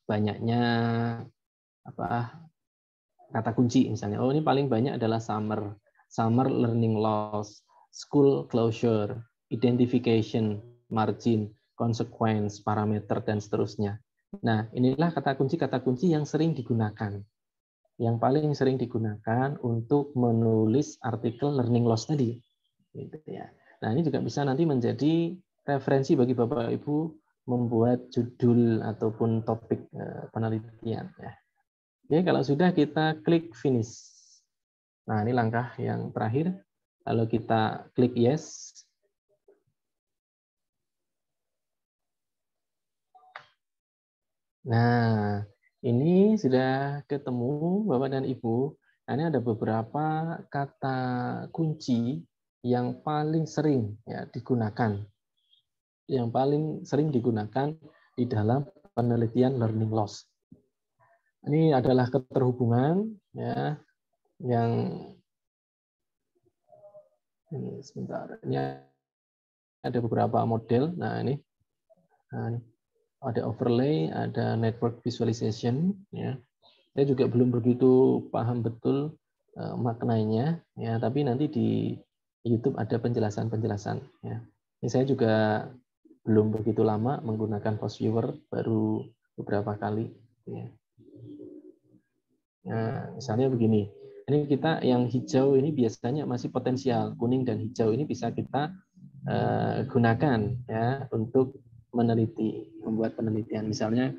Speaker 2: banyaknya kata kunci misalnya. Oh, ini paling banyak adalah summer learning loss, school closure, identification, margin, consequence, parameter, dan seterusnya. Nah, inilah kata kunci yang sering digunakan. Yang paling sering digunakan untuk menulis artikel learning loss tadi. Gitu ya. Nah, ini juga bisa nanti menjadi referensi bagi Bapak Ibu membuat judul ataupun topik penelitian. Ya. Oke, kalau sudah kita klik finish. Nah, ini langkah yang terakhir. Lalu kita klik yes. Nah, ini sudah ketemu Bapak dan Ibu. Nah, ini ada beberapa kata kunci yang paling sering ya digunakan. Yang paling sering digunakan di dalam penelitian learning loss. Ini adalah keterhubungan ya yang ini sebentar. Ini ada beberapa model. Nah, ini ada overlay, ada network visualization ya. Saya juga belum begitu paham betul maknanya ya, tapi nanti di YouTube ada penjelasan-penjelasan ya. Ini saya juga belum begitu lama menggunakan Post Viewer, baru beberapa kali ya. Nah, misalnya begini. Ini kita yang hijau ini biasanya masih potensial, kuning dan hijau ini bisa kita gunakan ya untuk meneliti, membuat penelitian. Misalnya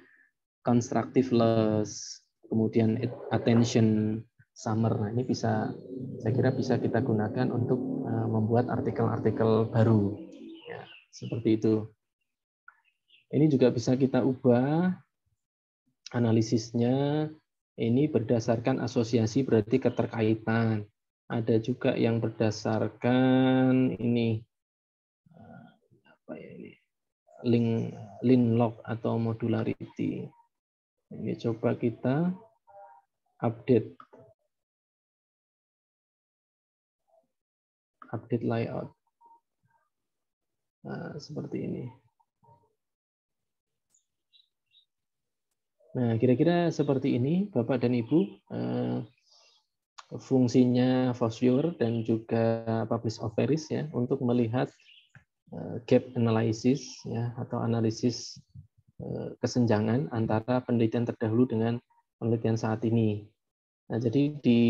Speaker 2: constructive loss, kemudian attention summer. Nah, ini bisa, saya kira bisa kita gunakan untuk membuat artikel-artikel baru. Ya, seperti itu. Ini juga bisa kita ubah analisisnya. Ini berdasarkan asosiasi, berarti keterkaitan. Ada juga yang berdasarkan ini apa ya ini link log atau modularity. Ini coba kita update layout. Nah, seperti ini. Nah, kira-kira seperti ini, Bapak dan Ibu, fungsinya Post Viewer dan juga Publish Offeris ya, untuk melihat gap analysis ya, atau analisis kesenjangan antara penelitian terdahulu dengan penelitian saat ini. Nah, jadi di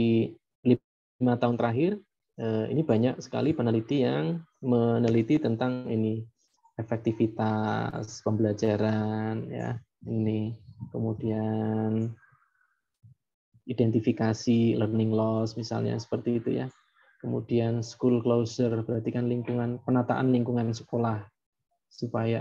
Speaker 2: 5 tahun terakhir ini banyak sekali peneliti yang meneliti tentang ini efektivitas pembelajaran ya, ini kemudian identifikasi learning loss misalnya seperti itu ya. Kemudian school closure, berarti kan penataan lingkungan sekolah supaya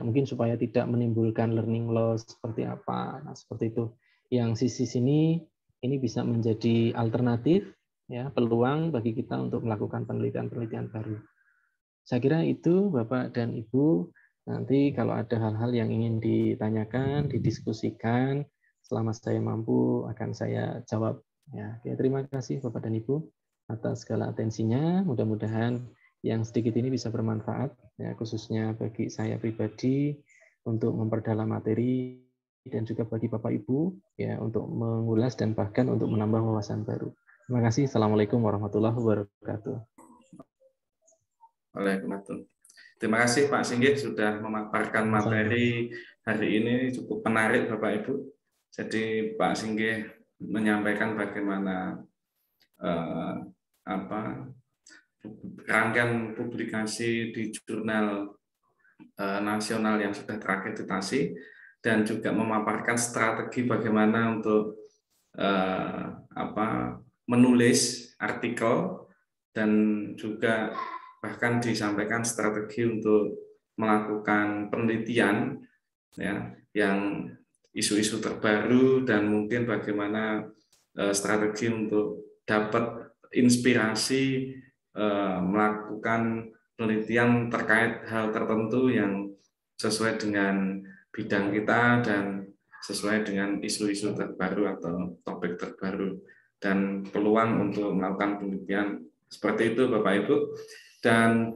Speaker 2: tidak menimbulkan learning loss seperti apa. Nah, seperti itu. Yang sisi sini ini bisa menjadi alternatif ya, peluang bagi kita untuk melakukan penelitian-penelitian baru. Saya kira itu Bapak dan Ibu. Nanti kalau ada hal-hal yang ingin ditanyakan, didiskusikan, selama saya mampu akan saya jawab. Ya, oke, terima kasih Bapak dan Ibu atas segala atensinya. Mudah-mudahan yang sedikit ini bisa bermanfaat, ya, khususnya bagi saya pribadi untuk memperdalam materi dan juga bagi Bapak Ibu ya untuk mengulas dan bahkan untuk menambah wawasan baru. Terima kasih. Assalamualaikum warahmatullahi wabarakatuh.
Speaker 1: Waalaikumsalam. Terima kasih Pak Singgih sudah memaparkan materi hari ini cukup menarik Bapak Ibu. Jadi Pak Singgih menyampaikan bagaimana rangkaian publikasi di jurnal nasional yang sudah terakreditasi dan juga memaparkan strategi bagaimana untuk menulis artikel dan juga bahkan disampaikan strategi untuk melakukan penelitian ya yang isu-isu terbaru dan mungkin bagaimana strategi untuk dapat inspirasi melakukan penelitian terkait hal tertentu yang sesuai dengan bidang kita dan sesuai dengan isu-isu terbaru atau topik terbaru dan peluang untuk melakukan penelitian seperti itu Bapak Ibu. Dan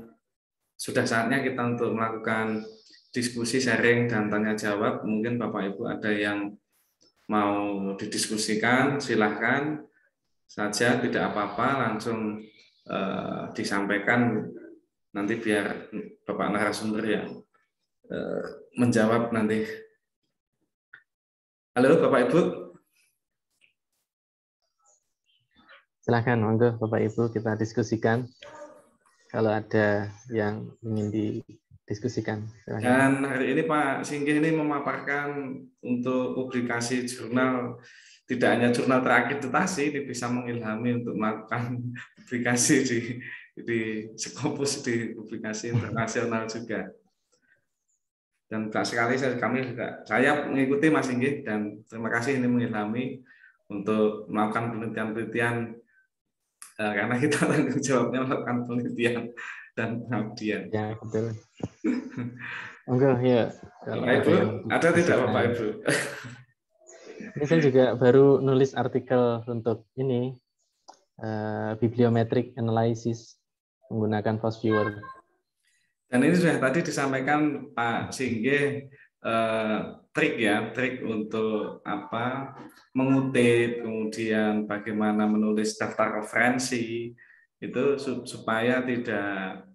Speaker 1: sudah saatnya kita untuk melakukan diskusi, sharing, dan tanya jawab. Mungkin Bapak Ibu ada yang mau didiskusikan, silahkan saja, tidak apa-apa, langsung disampaikan nanti biar Bapak narasumber yang menjawab nanti. Halo Bapak Ibu.
Speaker 2: Silahkan, monggo Bapak Ibu kita diskusikan. Kalau ada yang ingin didiskusikan. Silahkan.
Speaker 1: Dan hari ini Pak Singgih ini memaparkan untuk publikasi jurnal, tidak hanya jurnal terakreditasi, ini bisa mengilhami untuk melakukan publikasi di Scopus, di publikasi internasional juga. Dan sekali saya mengikuti Mas Singgih dan terima kasih ini mengilhami untuk melakukan penelitian-penelitian karena kita tanggung jawabnya melakukan penelitian dan pengabdian.
Speaker 2: Ya, betul. Enggak, ya.
Speaker 1: Bapak Ibu, ada tidak Bapak Ibu?
Speaker 2: Ini saya juga baru nulis artikel untuk ini, bibliometric analysis menggunakan fast viewer.
Speaker 1: Dan ini sudah tadi disampaikan Pak Singgih, trik untuk mengutip, kemudian bagaimana menulis daftar referensi itu supaya tidak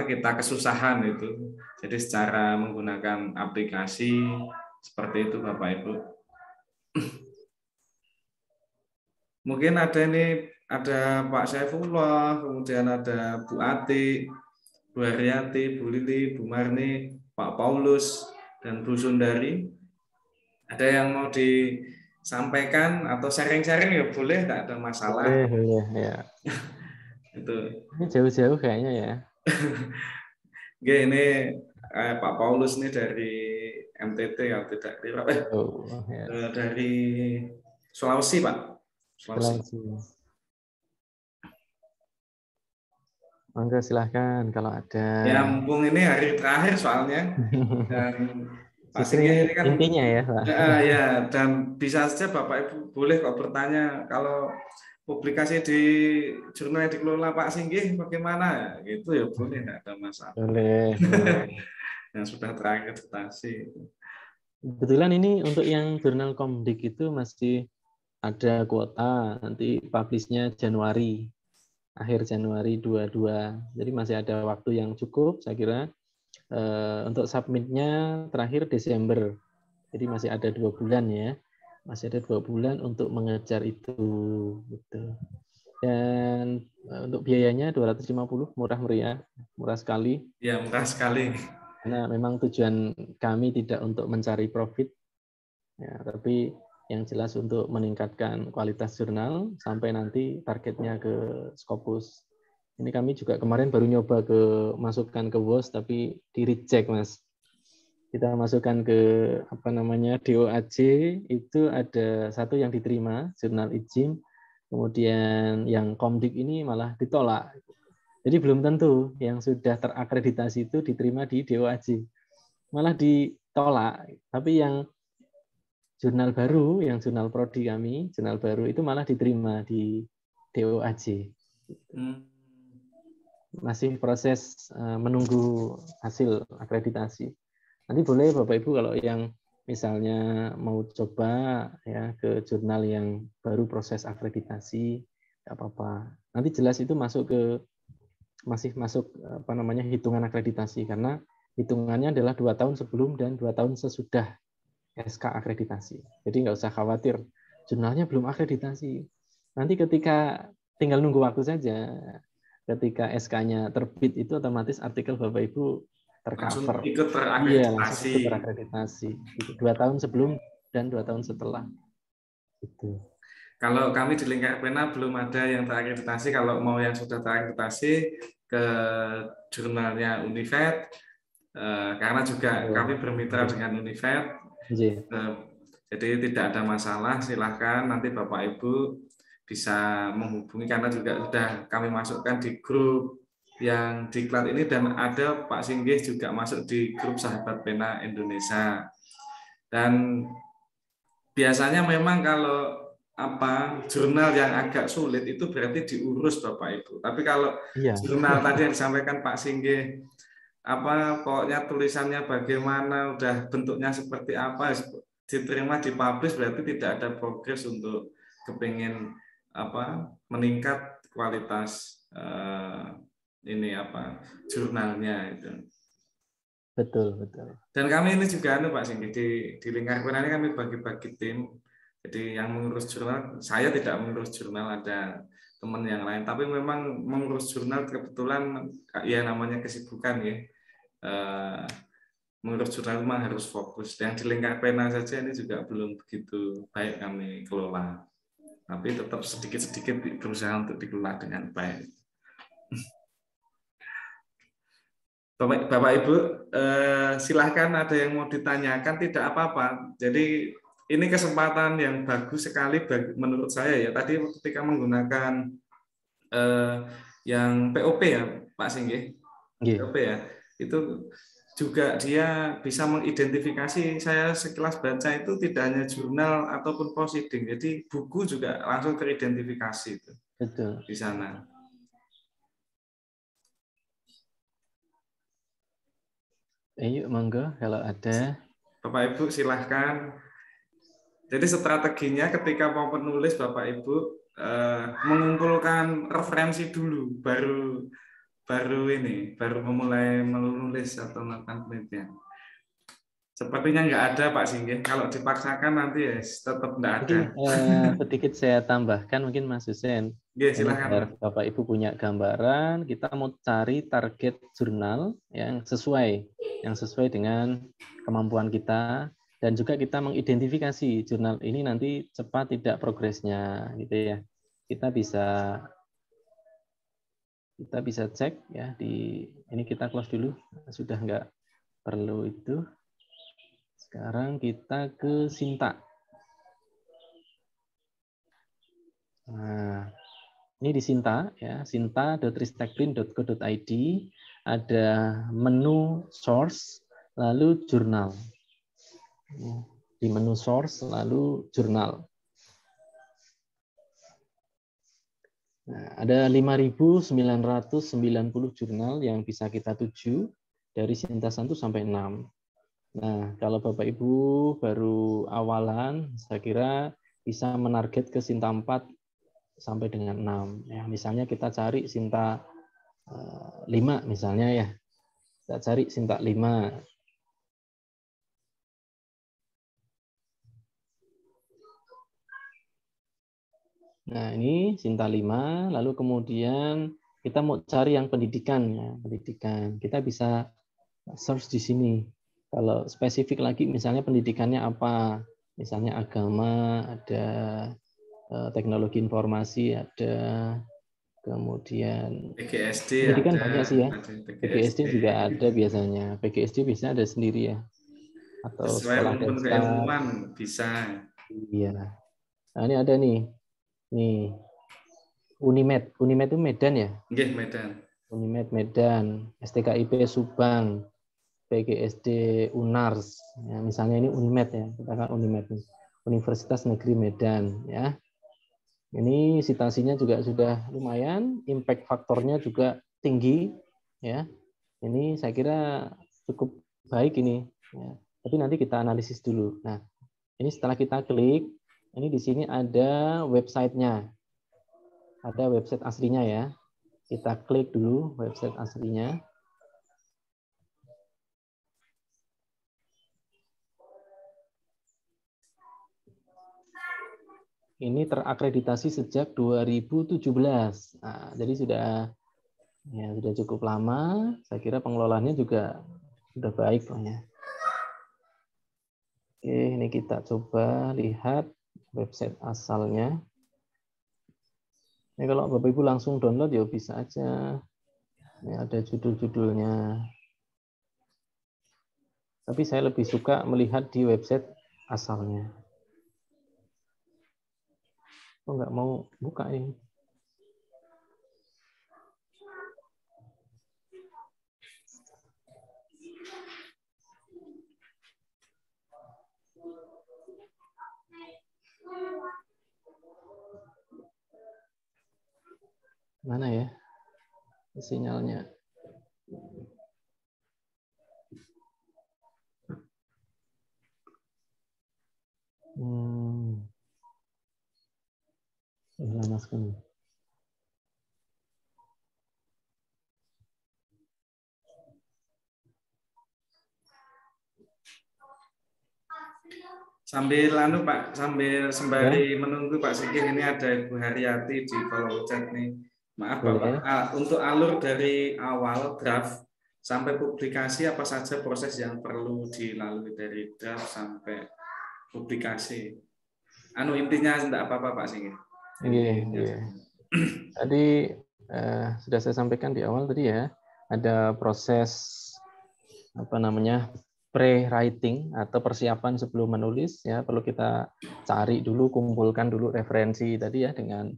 Speaker 1: kita kesusahan itu. Jadi secara menggunakan aplikasi seperti itu Bapak Ibu. Mungkin ada Pak Saifullah, kemudian ada Bu Ati, Bu Haryati, Bu Lili, Bu Marni, Pak Paulus, dan Bu Sundari. Ada yang mau disampaikan atau sharing-sharing ya boleh, tidak ada masalah.
Speaker 2: Boleh ya.
Speaker 1: Itu.
Speaker 2: Ini jauh-jauh kayaknya ya.
Speaker 1: Oke, ini Pak Paulus ini dari MTT ya, tidak ya. Dari Sulawesi Pak. Sulawesi.
Speaker 2: Monggo silahkan kalau ada.
Speaker 1: Ya mumpung ini hari terakhir soalnya dan
Speaker 2: ini kan intinya ya Pak.
Speaker 1: Ya dan bisa saja Bapak Ibu boleh kok bertanya kalau publikasi di jurnal yang dikelola Pak Singgih bagaimana gitu ya boleh, tidak ada masalah.
Speaker 2: Boleh.
Speaker 1: Yang sudah terakreditasi.
Speaker 2: Kebetulan ini untuk yang jurnal Komdik itu masih ada kuota, nanti publish-nya Januari. akhir Januari 22. Jadi masih ada waktu yang cukup, saya kira. Untuk submitnya terakhir Desember. Jadi masih ada 2 bulan ya. Masih ada 2 bulan untuk mengejar itu. Gitu. Dan untuk biayanya 250, murah meriah, murah sekali.
Speaker 1: Ya, murah sekali.
Speaker 2: Karena memang tujuan kami tidak untuk mencari profit, ya, tapi yang jelas untuk meningkatkan kualitas jurnal sampai nanti targetnya ke Scopus. Ini kami juga kemarin baru nyoba masukkan ke WOS tapi di reject, Mas. Kita masukkan ke DOAJ, itu ada satu yang diterima, jurnal IJIM, kemudian yang Komdik ini malah ditolak. Jadi belum tentu yang sudah terakreditasi itu diterima di DOAJ. Malah ditolak. Tapi yang jurnal baru, yang jurnal prodi kami, jurnal baru itu malah diterima di DOAJ. Masih proses menunggu hasil akreditasi. Nanti boleh Bapak Ibu kalau yang misalnya mau coba ya ke jurnal yang baru proses akreditasi, nggak apa-apa. Nanti jelas itu masih masuk hitungan akreditasi karena hitungannya adalah 2 tahun sebelum dan 2 tahun sesudah SK akreditasi. Jadi nggak usah khawatir jurnalnya belum akreditasi. Nanti ketika tinggal nunggu waktu saja. Ketika SK-nya terbit itu otomatis artikel Bapak Ibu tercover.
Speaker 1: Ikut terakreditasi.
Speaker 2: Iya, langsung ikut terakreditasi. 2 tahun sebelum dan 2 tahun setelah. Gitu.
Speaker 1: Kalau kami di Lingkar Pena belum ada yang terakreditasi. Kalau mau yang sudah terakreditasi ke jurnalnya Univet, karena juga kami bermitra dengan Univet. Jadi tidak ada masalah, silahkan nanti Bapak Ibu bisa menghubungi karena juga sudah kami masukkan di grup yang diklat ini dan ada Pak Singgih juga masuk di grup Sahabat Pena Indonesia. Dan biasanya memang kalau jurnal yang agak sulit itu berarti diurus Bapak Ibu. Tapi kalau jurnal tadi yang disampaikan Pak Singgih, pokoknya tulisannya bagaimana, udah bentuknya seperti apa, diterima dipublish berarti tidak ada progres untuk kepingin meningkat kualitas jurnalnya itu.
Speaker 2: Betul.
Speaker 1: Dan kami ini juga Pak Singgih di Lingkar Pena ini kami bagi-bagi tim. Jadi yang mengurus jurnal, saya tidak mengurus jurnal, ada teman yang lain. Tapi memang mengurus jurnal kebetulan ya namanya kesibukan ya. Mengurus jurnal memang harus fokus. Yang di Lingkar Pena saja ini juga belum begitu baik kami kelola. Tapi tetap sedikit-sedikit berusaha untuk dikelola dengan baik. Bapak Ibu, silahkan ada yang mau ditanyakan, tidak apa-apa. Jadi ini kesempatan yang bagus sekali menurut saya ya. Tadi ketika menggunakan yang POP ya, Pak Singgih, POP ya, itu juga dia bisa mengidentifikasi. Saya sekilas baca itu tidak hanya jurnal ataupun proceeding, jadi buku juga langsung teridentifikasi itu.
Speaker 2: Betul.
Speaker 1: Di sana.
Speaker 2: Ayo monggo kalau ada.
Speaker 1: Bapak Ibu silahkan. Jadi strateginya ketika mau penulis Bapak Ibu mengumpulkan referensi dulu, baru memulai menulis atau melakukan penelitian. Sepertinya nggak ada Pak Singgih. Kalau dipaksakan nanti ya tetap nggak ada.
Speaker 2: Sedikit saya tambahkan mungkin Mas Husen.
Speaker 1: Ya, silakan.
Speaker 2: Bapak Ibu punya gambaran, kita mau cari target jurnal yang sesuai dengan kemampuan kita, dan juga kita mengidentifikasi jurnal ini nanti cepat tidak progresnya, gitu ya. Kita bisa cek ya ini kita close dulu, sudah nggak perlu itu. Sekarang kita ke Sinta. Nah, ini di Sinta ya, sinta.ristekrin.co.id ada menu source lalu jurnal. Di menu source lalu jurnal. Nah, ada 5.990 jurnal yang bisa kita tuju dari Sinta 1 sampai 6. Nah, kalau Bapak Ibu baru awalan, saya kira bisa menarget ke Sinta 4 sampai dengan 6. Ya, misalnya kita cari Sinta 5 misalnya ya. Kita cari Sinta 5. Nah, ini Sinta 5, lalu kemudian kita mau cari yang pendidikan ya, pendidikan. Kita bisa search di sini. Kalau spesifik lagi misalnya pendidikannya apa? Misalnya agama, ada teknologi informasi, ada kemudian
Speaker 1: PGSD
Speaker 2: pendidikan
Speaker 1: ada,
Speaker 2: banyak sih ya. PGSD
Speaker 1: PGSD.
Speaker 2: juga ada biasanya. PGSD bisa ada sendiri ya. Atau
Speaker 1: Sesuai
Speaker 2: sekolah
Speaker 1: rumpun
Speaker 2: dasar.
Speaker 1: keilmuan bisa.
Speaker 2: Iya. Nah, ini ada nih. Nih. Unimed. Unimed itu Medan ya?
Speaker 1: Nggih, Medan.
Speaker 2: Unimed Medan, STKIP Subang, PGSD Unars. Ya, misalnya ini Unimed ya, katakan Unimed, Universitas Negeri Medan ya. Ini citasinya juga sudah lumayan, impact faktornya juga tinggi ya. Ini saya kira cukup baik ini. Ya. Tapi nanti kita analisis dulu. Nah, ini setelah kita klik, ini di sini ada websitenya, ada website aslinya ya. Kita klik dulu website aslinya. Ini terakreditasi sejak 2017. Nah, jadi sudah cukup lama. Saya kira pengelolaannya juga sudah baik lah ya. Oke, ini kita coba lihat website asalnya. Ini kalau Bapak Ibu langsung download ya bisa aja. Ini ada judul-judulnya. Tapi saya lebih suka melihat di website asalnya. Oh, nggak mau buka ini. Mana ya sinyalnya? Lama sekali.
Speaker 1: Sambil Pak, sambil sembari menunggu Pak Sigit, ini ada Ibu Haryati di kolom chat nih. Maaf Bapak, untuk alur dari awal draft sampai publikasi apa saja proses yang perlu dilalui dari draft sampai publikasi? Intinya tidak apa-apa Pak Sigit.
Speaker 2: Iya. Tadi sudah saya sampaikan di awal tadi ya, ada proses pre-writing atau persiapan sebelum menulis ya, perlu kita cari dulu, kumpulkan dulu referensi tadi ya dengan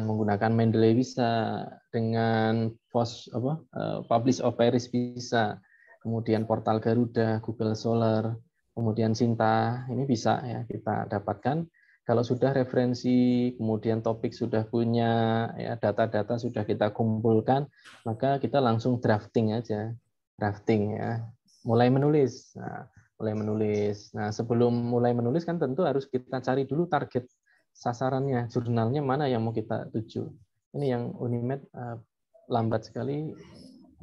Speaker 2: menggunakan Mendeley bisa, dengan Publish Opera bisa, kemudian portal Garuda, Google Scholar, kemudian Sinta, ini bisa ya kita dapatkan. Kalau sudah referensi, kemudian topik sudah punya, ya data-data sudah kita kumpulkan, maka kita langsung drafting aja, drafting ya. Mulai menulis. Nah, sebelum mulai menulis kan tentu harus kita cari dulu target sasarannya, jurnalnya mana yang mau kita tuju. Ini yang Unimed lambat sekali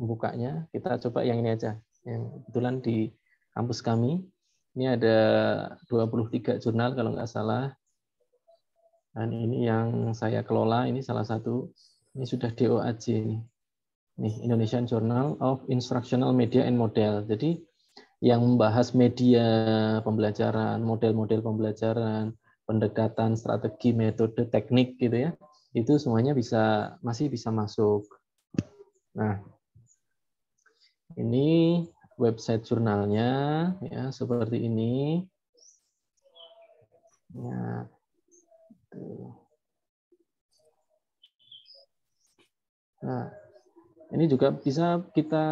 Speaker 2: bukanya. Kita coba yang ini aja. Yang kebetulan di kampus kami ini ada 23 jurnal kalau nggak salah. Dan ini yang saya kelola, ini salah satu. Ini sudah DOAJ ini. Nih, Indonesian Journal of Instructional Media and Model. Jadi yang membahas media pembelajaran, model-model pembelajaran, pendekatan, strategi, metode, teknik gitu ya. Itu semuanya masih bisa masuk. Nah, ini website jurnalnya ya seperti ini. Ya. Nah, ini juga bisa kita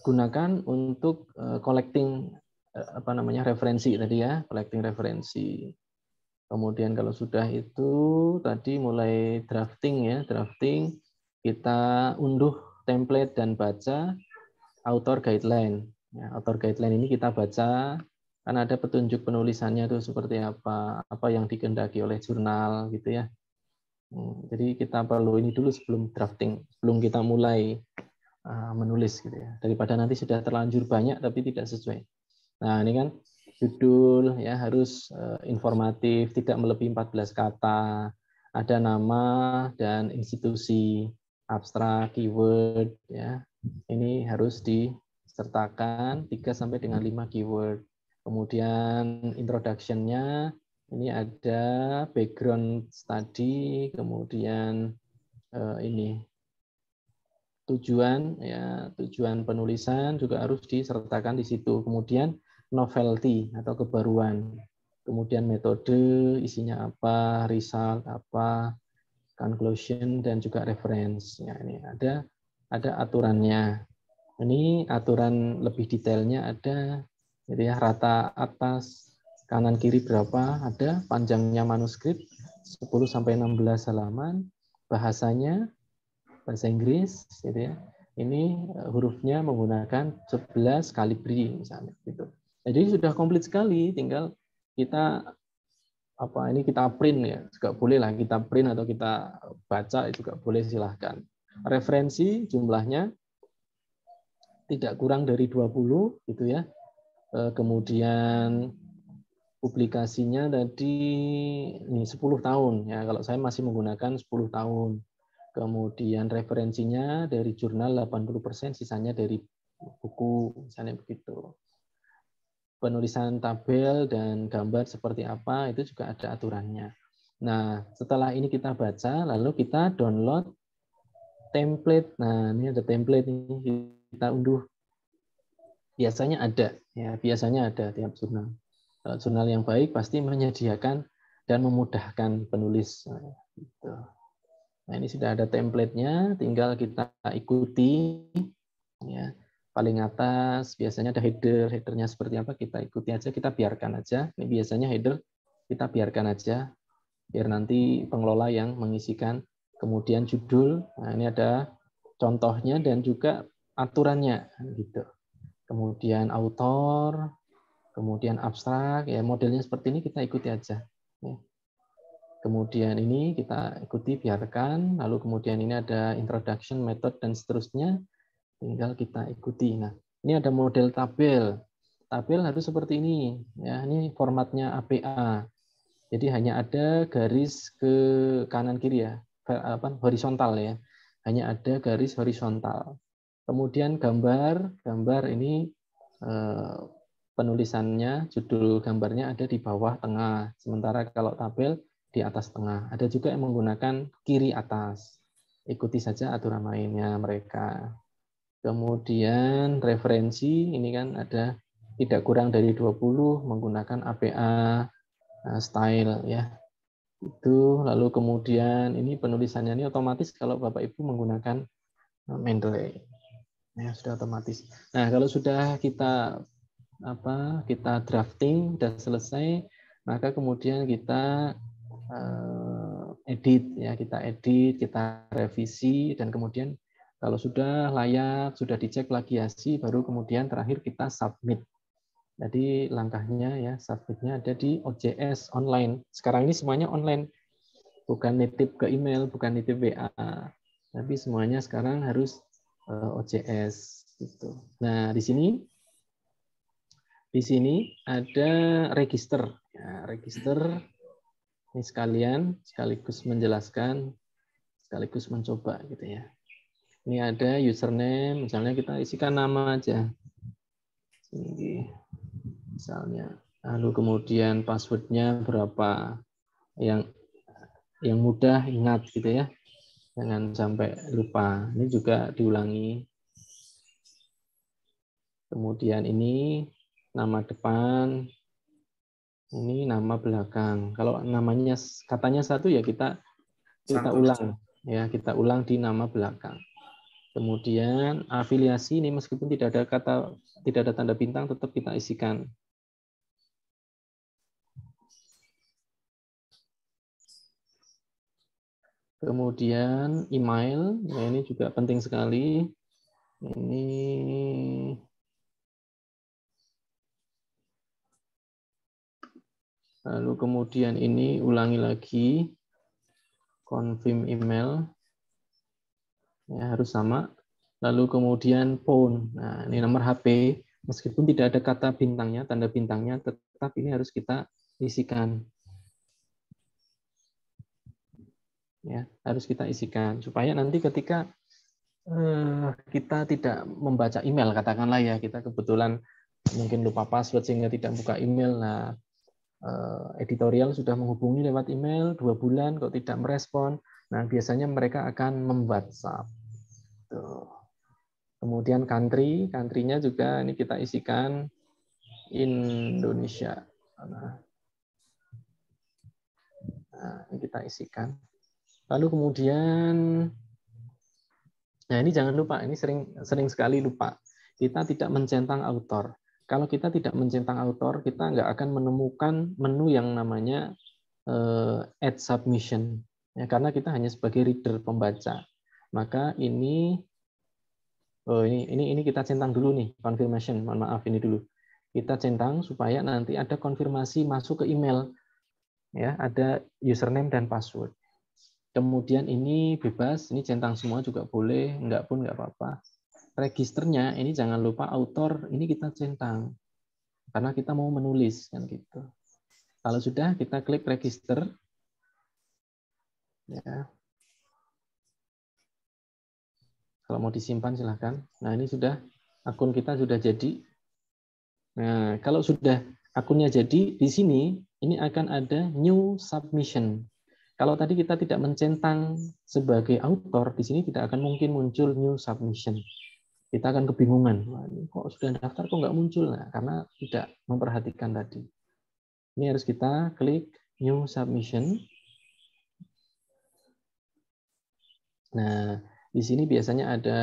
Speaker 2: gunakan untuk collecting referensi tadi ya, collecting referensi. Kemudian kalau sudah itu tadi mulai drafting ya, drafting kita unduh template dan baca author guideline. Ya, author guideline ini kita baca, kan ada petunjuk penulisannya itu seperti apa yang dikehendaki oleh jurnal gitu ya. Jadi kita perlu ini dulu sebelum drafting, sebelum kita mulai menulis gitu ya. Daripada nanti sudah terlanjur banyak tapi tidak sesuai. Nah, ini kan judul ya harus informatif, tidak melebihi 14 kata, ada nama dan institusi, abstrak, keyword ya. Ini harus disertakan 3 sampai dengan 5 keyword. Kemudian introduction-nya ini ada background study, kemudian ini tujuan penulisan juga harus disertakan di situ. Kemudian novelty atau kebaruan. Kemudian metode, isinya apa, result apa, conclusion dan juga reference. Ya, ini ada aturannya. Ini aturan lebih detailnya ada, jadi ya, rata atas, kanan kiri berapa, ada panjangnya manuskrip 10 sampai 16 halaman, bahasanya bahasa Inggris gitu ya. Ini hurufnya menggunakan 11 kalibri misalnya gitu. Jadi sudah komplit sekali, tinggal kita ini kita print ya, juga boleh lah kita print atau kita baca juga boleh, silahkan. Referensi jumlahnya tidak kurang dari 20 gitu ya. Kemudian publikasinya tadi ini 10 tahun ya, kalau saya masih menggunakan 10 tahun. Kemudian referensinya dari jurnal 80%, sisanya dari buku, misalnya begitu. Penulisan tabel dan gambar seperti apa, itu juga ada aturannya. Nah, setelah ini kita baca, lalu kita download template. Nah, ini ada template ini, kita unduh. Biasanya ada tiap jurnal. Kalau jurnal yang baik pasti menyediakan dan memudahkan penulis. Gitu. Nah, ini sudah ada template-nya, tinggal kita ikuti. Ya, paling atas biasanya ada headernya seperti apa, kita ikuti aja, kita biarkan aja. Ini biasanya header kita biarkan aja, biar nanti pengelola yang mengisikan. Kemudian judul, nah ini ada contohnya dan juga aturannya, gitu. Kemudian autor, kemudian abstrak, ya modelnya seperti ini kita ikuti aja. Kemudian ini kita ikuti, biarkan. Lalu kemudian ini ada introduction, method, dan seterusnya. Tinggal kita ikuti. Nah, ini ada model tabel. Tabel harus seperti ini. Ya, ini formatnya APA. Jadi hanya ada garis ke kanan kiri ya, horizontal ya. Hanya ada garis horizontal. Kemudian gambar ini penulisannya, judul gambarnya ada di bawah tengah. Sementara kalau tabel di atas tengah. Ada juga yang menggunakan kiri atas. Ikuti saja aturan mainnya mereka. Kemudian referensi, ini kan ada tidak kurang dari 20, menggunakan APA style ya. Itu lalu kemudian ini penulisannya ini otomatis kalau Bapak Ibu menggunakan Mendeley. Ya, sudah otomatis. Nah, kalau sudah kita drafting dan selesai, maka kemudian kita edit ya, kita revisi, dan kemudian kalau sudah layak, sudah dicek plagiasi, baru kemudian terakhir kita submit. Jadi langkahnya ya, submitnya ada di OJS online. Sekarang ini semuanya online, bukan nitip ke email, bukan nitip WA, tapi semuanya sekarang harus OJS gitu. Nah, di sini ada register. Ya, register ini sekaligus menjelaskan, sekaligus mencoba gitu ya. Ini ada username, misalnya kita isikan nama aja. Ini misalnya. Lalu kemudian passwordnya berapa? Yang mudah ingat gitu ya. Jangan sampai lupa. Ini juga diulangi. Kemudian ini nama depan, ini nama belakang. Kalau namanya katanya satu ya kita ulang ya, kita ulang di nama belakang. Kemudian afiliasi ini meskipun tidak ada tanda bintang tetap kita isikan. Kemudian email, ya ini juga penting sekali. Ini lalu kemudian ini ulangi lagi, confirm email. Ya, harus sama. Lalu kemudian phone. Nah, ini nomor HP. Meskipun tidak ada kata bintangnya, tanda bintangnya, tetap ini harus kita isikan. Ya, harus kita isikan supaya nanti ketika kita tidak membaca email, katakanlah ya, kita kebetulan mungkin lupa password sehingga tidak buka email. Nah, editorial sudah menghubungi lewat email 2 bulan kok tidak merespon. Nah, biasanya mereka akan mem-WhatsApp. Kemudian country-nya juga ini kita isikan Indonesia. Nah, ini kita isikan. Lalu kemudian, nah ini jangan lupa, ini sering sekali lupa. Kita tidak mencentang author. Kalau kita tidak mencentang author, kita nggak akan menemukan menu yang namanya add submission. Ya, karena kita hanya sebagai reader, pembaca. Maka ini kita centang dulu nih, confirmation. Mohon maaf ini dulu. Kita centang supaya nanti ada konfirmasi masuk ke email. Ya, ada username dan password. Kemudian ini bebas, ini centang semua juga boleh, enggak pun enggak apa-apa. Registernya ini jangan lupa author, ini kita centang. Karena kita mau menulis kan gitu. Kalau sudah kita klik register. Ya. Kalau mau disimpan silahkan. Nah, ini sudah akun kita sudah jadi. Nah, kalau sudah akunnya jadi, di sini ini akan ada new submission. Kalau tadi kita tidak mencentang sebagai author, di sini tidak akan mungkin muncul new submission. Kita akan kebingungan. Wah, ini kok sudah daftar kok nggak muncul? Nah, karena tidak memperhatikan tadi. Ini harus kita klik new submission. Nah, di sini biasanya ada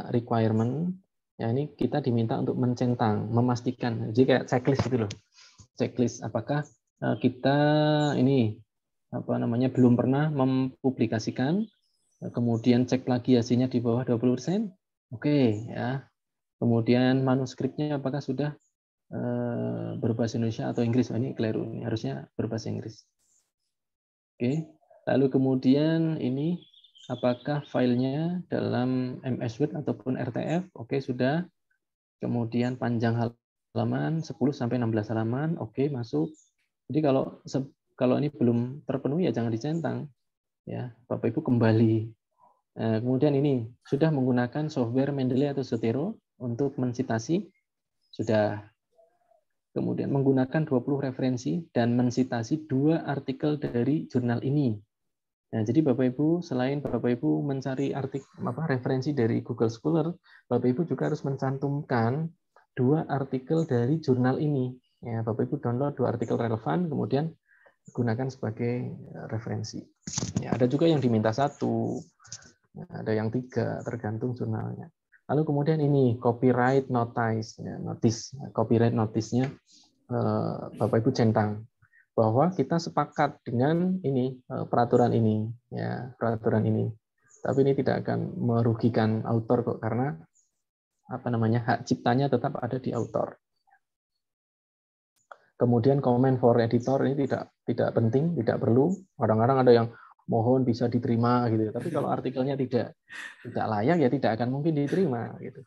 Speaker 2: requirement. Ya, ini kita diminta untuk mencentang, memastikan. Jadi kayak checklist gitu loh. Checklist apakah kita ini belum pernah mempublikasikan, kemudian cek lagi hasilnya di bawah 20%. Oke, ya. Kemudian manuskripnya apakah sudah berbahasa Indonesia atau Inggris? Oh, ini keliru, ini harusnya berbahasa Inggris. Oke. Lalu kemudian ini apakah filenya dalam MS Word ataupun RTF? Oke, sudah. Kemudian panjang halaman 10 sampai 16 halaman. Oke, masuk. Jadi kalau ini belum terpenuhi ya jangan dicentang. Ya, Bapak Ibu kembali. Kemudian ini sudah menggunakan software Mendeley atau Zotero untuk mensitasi. Sudah. Kemudian menggunakan 20 referensi dan mensitasi 2 artikel dari jurnal ini. Nah, jadi Bapak Ibu, selain Bapak Ibu mencari referensi dari Google Scholar, Bapak Ibu juga harus mencantumkan 2 artikel dari jurnal ini. Ya, Bapak Ibu download 2 artikel relevan, kemudian gunakan sebagai referensi. Ya, ada juga yang diminta 1, ada yang 3, tergantung jurnalnya. Lalu kemudian ini copyright notice, ya, copyright notice-nya Bapak Ibu centang bahwa kita sepakat dengan ini peraturan ini, ya peraturan ini. Tapi ini tidak akan merugikan autor kok karena hak ciptanya tetap ada di autor. Kemudian comment for editor ini tidak penting, tidak perlu. Kadang-kadang ada yang mohon bisa diterima gitu. Tapi kalau artikelnya tidak layak ya tidak akan mungkin diterima gitu.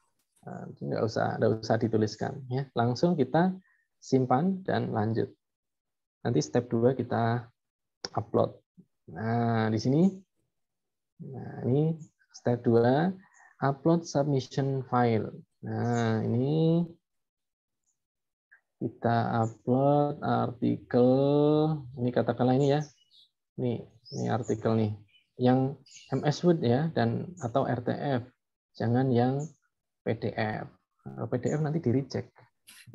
Speaker 2: Nggak usah dituliskan ya. Langsung kita simpan dan lanjut. Nanti step 2 kita upload. Nah, di sini. Nah, ini step 2, upload submission file. Nah, ini kita upload artikel, ini katakanlah ini ya. Ini artikel nih. Yang MS Word ya dan atau RTF. Jangan yang PDF. PDF nanti di-reject.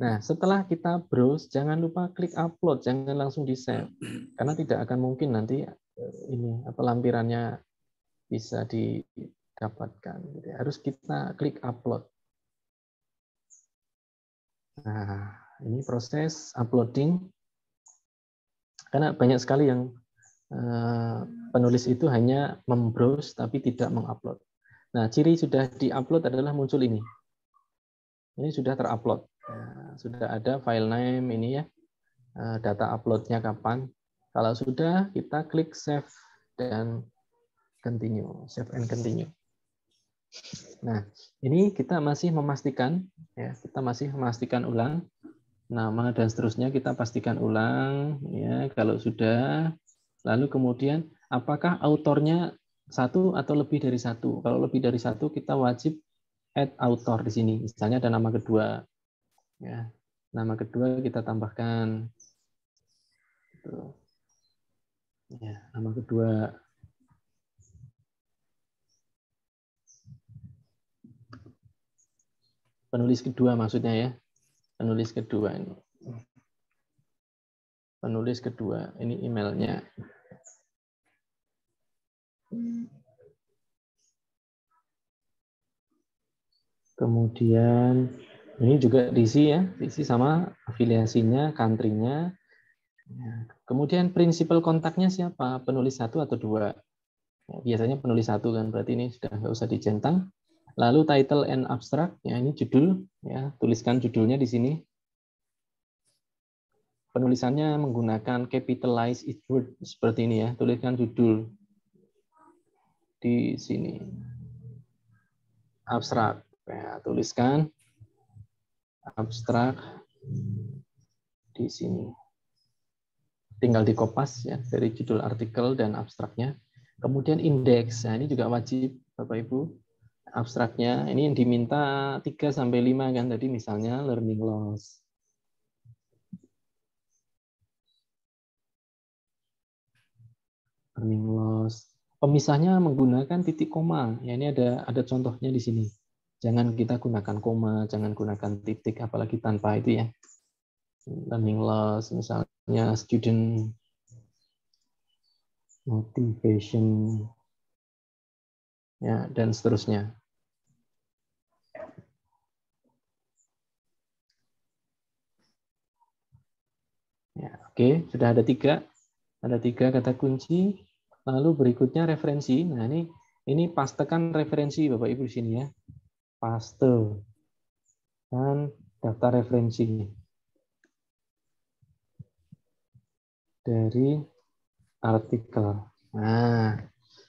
Speaker 2: Nah, setelah kita browse, jangan lupa klik upload, jangan langsung di-save. Karena tidak akan mungkin nanti ini lampirannya bisa didapatkan. Harus kita klik upload. Nah, ini proses uploading. Karena banyak sekali yang penulis itu hanya membrowse tapi tidak mengupload. Nah, ciri sudah di-upload adalah muncul ini. Ini sudah terupload. Nah, sudah ada file name ini ya, data uploadnya kapan. Kalau sudah, kita klik save dan continue, save and continue. Nah, ini kita masih memastikan, ya, kita masih memastikan ulang nama dan seterusnya, kita pastikan ulang, ya, kalau sudah. Lalu kemudian apakah autornya satu atau lebih dari satu? Kalau lebih dari satu, kita wajib add author di sini. Misalnya ada nama kedua, ya, nama kedua kita tambahkan, ya, nama kedua. Penulis kedua maksudnya, ya, penulis kedua ini. Penulis kedua, ini emailnya. Kemudian ini juga diisi, ya, diisi sama afiliasinya, country-nya. Kemudian prinsipal kontaknya siapa? Penulis satu atau dua? Ya, biasanya penulis satu kan, berarti ini sudah nggak usah dicentang. Lalu title and abstract, ya, ini judul, ya, tuliskan judulnya di sini. Penulisannya menggunakan capitalized word seperti ini, ya, tuliskan judul di sini. Abstrak, ya, tuliskan abstrak di sini. Tinggal dikopas, ya, dari judul artikel dan abstraknya. Kemudian indeks, nah ini juga wajib Bapak Ibu. Abstraknya ini yang diminta 3 sampai 5 kan tadi, misalnya learning loss. Learning loss. Pemisahnya menggunakan titik koma. Ya, ini ada contohnya di sini. Jangan kita gunakan koma, jangan gunakan titik, apalagi tanpa itu, ya. Learning loss, misalnya student motivation, ya, dan seterusnya. Ya, oke, sudah ada 3 kata kunci. Lalu berikutnya referensi. Nah, ini pastekan referensi Bapak Ibu di sini, ya. Paste dan daftar referensi dari artikel. Nah,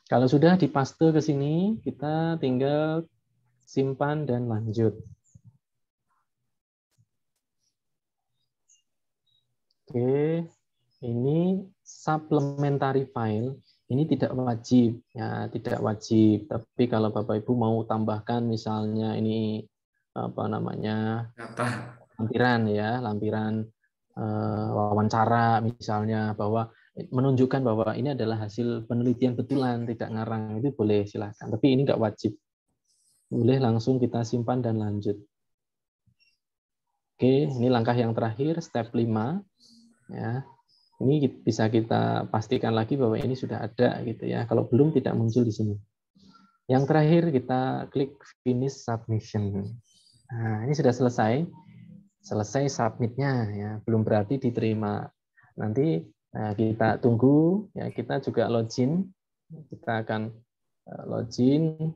Speaker 2: kalau sudah dipaste ke sini, kita tinggal simpan dan lanjut. Oke, ini supplementary file. Ini tidak wajib, ya, tidak wajib. Tapi kalau Bapak Ibu mau tambahkan, misalnya ini apa namanya, lampiran, ya, lampiran wawancara, misalnya, bahwa menunjukkan bahwa ini adalah hasil penelitian betulan, tidak ngarang, itu boleh, silakan. Tapi ini nggak wajib. Boleh langsung kita simpan dan lanjut. Oke, ini langkah yang terakhir, step 5. Ya, ini bisa kita pastikan lagi bahwa ini sudah ada, gitu, ya. Kalau belum, tidak muncul di sini. Yang terakhir kita klik finish submission. Nah, ini sudah selesai submitnya, ya. Belum berarti diterima. Nanti kita tunggu, ya, kita juga login. Kita akan login.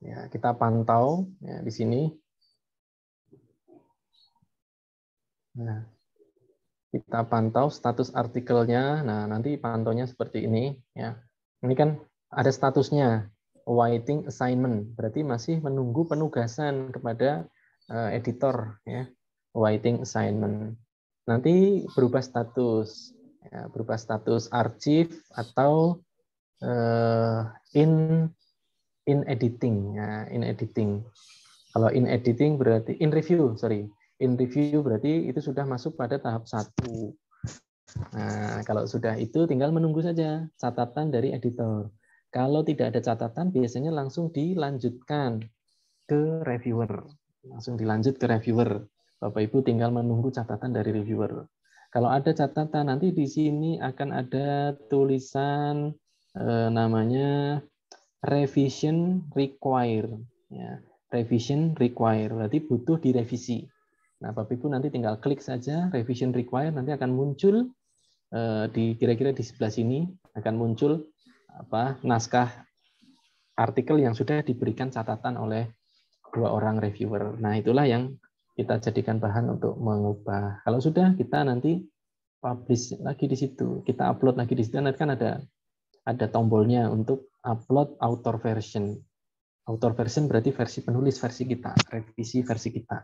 Speaker 2: Ya, kita pantau, ya, di sini. Nah, kita pantau status artikelnya. Nah, nanti pantaunya seperti ini, ya. Ini kan ada statusnya, awaiting assignment, berarti masih menunggu penugasan kepada editor, ya. Awaiting assignment. Nanti berubah status, ya, berubah status archive atau in editing, ya, in editing. Kalau in editing berarti in review berarti itu sudah masuk pada tahap 1. Nah, kalau sudah itu tinggal menunggu saja catatan dari editor. Kalau tidak ada catatan, biasanya langsung dilanjutkan ke reviewer. Langsung dilanjut ke reviewer. Bapak Ibu tinggal menunggu catatan dari reviewer. Kalau ada catatan, nanti di sini akan ada tulisan namanya revision require. Ya, revision require, berarti butuh direvisi. Nah, Bapak Ibu nanti tinggal klik saja revision require, nanti akan muncul kira-kira di sebelah sini akan muncul naskah artikel yang sudah diberikan catatan oleh 2 orang reviewer. Nah, itulah yang kita jadikan bahan untuk mengubah. Kalau sudah, kita nanti publish lagi di situ, kita upload lagi di situ. Nanti kan ada tombolnya untuk upload author version. Author version berarti versi penulis versi kita, revisi versi kita.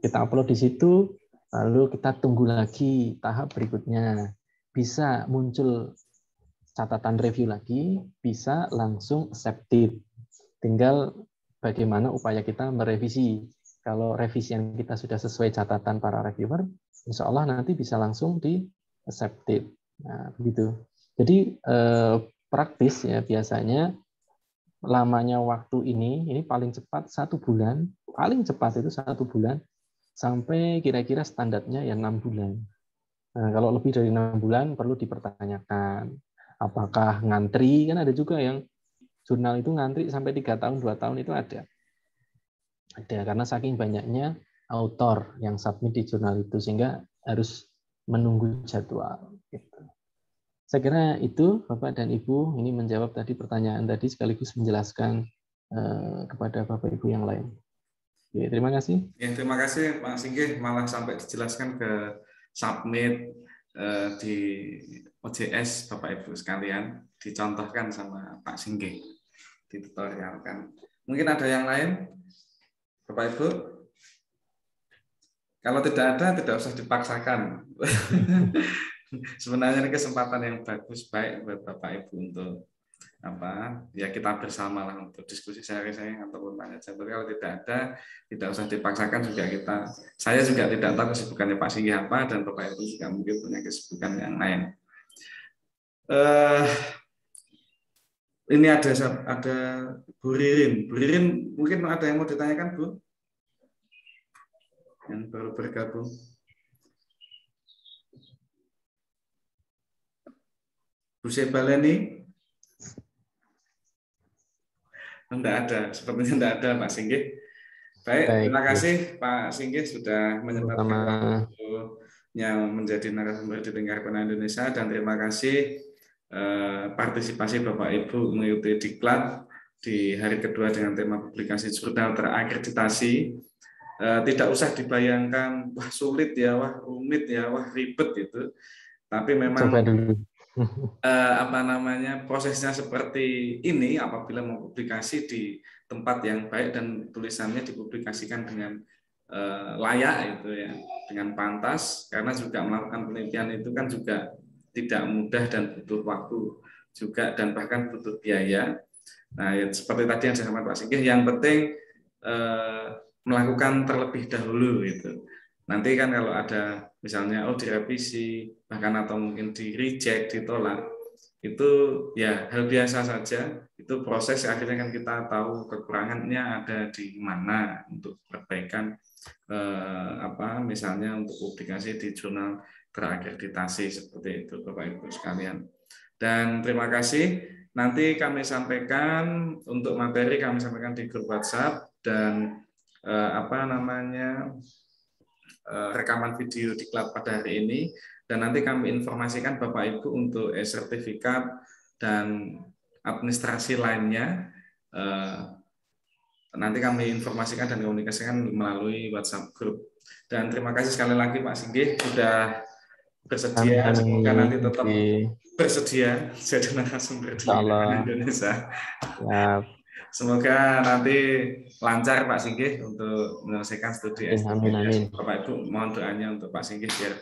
Speaker 2: Kita upload di situ, lalu kita tunggu lagi tahap berikutnya. Bisa muncul catatan review lagi, bisa langsung accepted. Tinggal bagaimana upaya kita merevisi. Kalau revisi yang kita sudah sesuai catatan para reviewer, insya Allah nanti bisa langsung di accepted. Nah, begitu. Jadi praktis ya, biasanya lamanya waktu ini paling cepat 1 bulan, paling cepat itu 1 bulan, sampai kira-kira standarnya ya 6 bulan. Nah, kalau lebih dari 6 bulan perlu dipertanyakan. Apakah ngantri, kan ada juga yang jurnal itu ngantri sampai 3 tahun, 2 tahun itu ada. Ada, karena saking banyaknya author yang submit di jurnal itu, sehingga harus menunggu jadwal. Gitu. Saya kira itu, Bapak dan Ibu, ini menjawab tadi pertanyaan tadi, sekaligus menjelaskan kepada Bapak Ibu yang lain. Oke, terima kasih.
Speaker 1: Ya, terima kasih Pak Singgih, malah sampai dijelaskan ke submit di OJS Bapak Ibu sekalian, dicontohkan sama Pak Singgih, ditutorialkan. Mungkin ada yang lain, Bapak Ibu? Kalau tidak ada, tidak usah dipaksakan. Sebenarnya ini kesempatan yang bagus, baik buat Bapak Ibu untuk ya kita bersama lah untuk diskusi sharing ataupun tanya jawab. Kalau tidak ada, tidak usah dipaksakan juga saya juga tidak tahu kesibukannya Pak Singgih apa, dan Bapak Ibu juga mungkin punya kesibukan yang lain. Ini ada Bu Ririn. Bu Ririn, mungkin ada yang mau ditanyakan, Bu? Yang baru bergabung. Bu Sebaleni? Tidak ada, sepertinya tidak ada Pak Singgih. Baik, terima kasih Pak Singgih sudah menyempatkan waktunya menjadi narasumber di Dengarkan Indonesia, dan terima kasih partisipasi Bapak Ibu mengikuti diklat di hari kedua dengan tema publikasi jurnal terakreditasi. Tidak usah dibayangkan wah sulit ya, wah rumit ya, wah ribet gitu. Tapi memang prosesnya seperti ini. Apabila mau publikasi di tempat yang baik dan tulisannya dipublikasikan dengan layak itu ya, dengan pantas, karena juga melakukan penelitian itu kan juga tidak mudah dan butuh waktu juga, dan bahkan butuh biaya. Nah, ya, seperti tadi yang disampaikan Pak Singgih, yang penting melakukan terlebih dahulu gitu. Nanti kan kalau ada misalnya direvisi bahkan atau mungkin di reject, ditolak, itu ya hal biasa saja. Itu proses, akhirnya kan kita tahu kekurangannya ada di mana untuk perbaikan misalnya untuk publikasi di jurnal terakreditasi seperti itu Bapak Ibu sekalian. Dan terima kasih. Nanti kami sampaikan untuk materi, kami sampaikan di grup WhatsApp, dan rekaman video diklat pada hari ini, dan nanti kami informasikan Bapak Ibu untuk sertifikat dan administrasi lainnya. Nanti kami informasikan dan komunikasikan melalui WhatsApp grup. Dan terima kasih sekali lagi Pak Singgih sudah bersedia. Semoga nanti tetap bersedia jadi narasumber di Indonesia. Semoga nanti lancar Pak Singgih untuk menyelesaikan studi S3.
Speaker 2: Amin.
Speaker 1: Bapak Ibu mohon doanya untuk Pak Singgih biar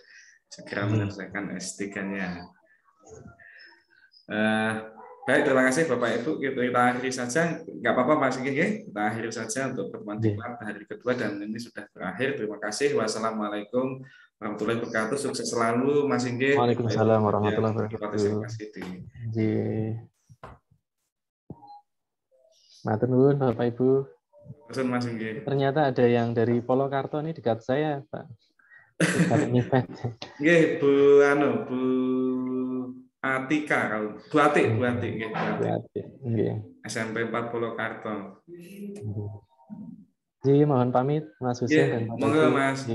Speaker 1: segera menyelesaikan S3-nya. Baik, terima kasih Bapak Ibu. Kita akhiri saja. Nggak apa-apa Pak Singgih, kita akhiri saja untuk pertemuan diklat hari kedua, dan ini sudah berakhir. Terima kasih. Wassalamualaikum warahmatullahi wabarakatuh. Sukses selalu Mas Singgih.
Speaker 2: Waalaikumsalam warahmatullahi wabarakatuh. Matur nuwun Bapak Ibu.
Speaker 1: Mas Singgih.
Speaker 2: Ternyata ada yang dari Polokarto ini dekat saya, Pak.
Speaker 1: Nggih, Bu Atika, Bu Atik. SMP 4 Polokarto.
Speaker 2: Mohon pamit Mas Husen dan Bapak Ibu.
Speaker 1: Monggo Mas.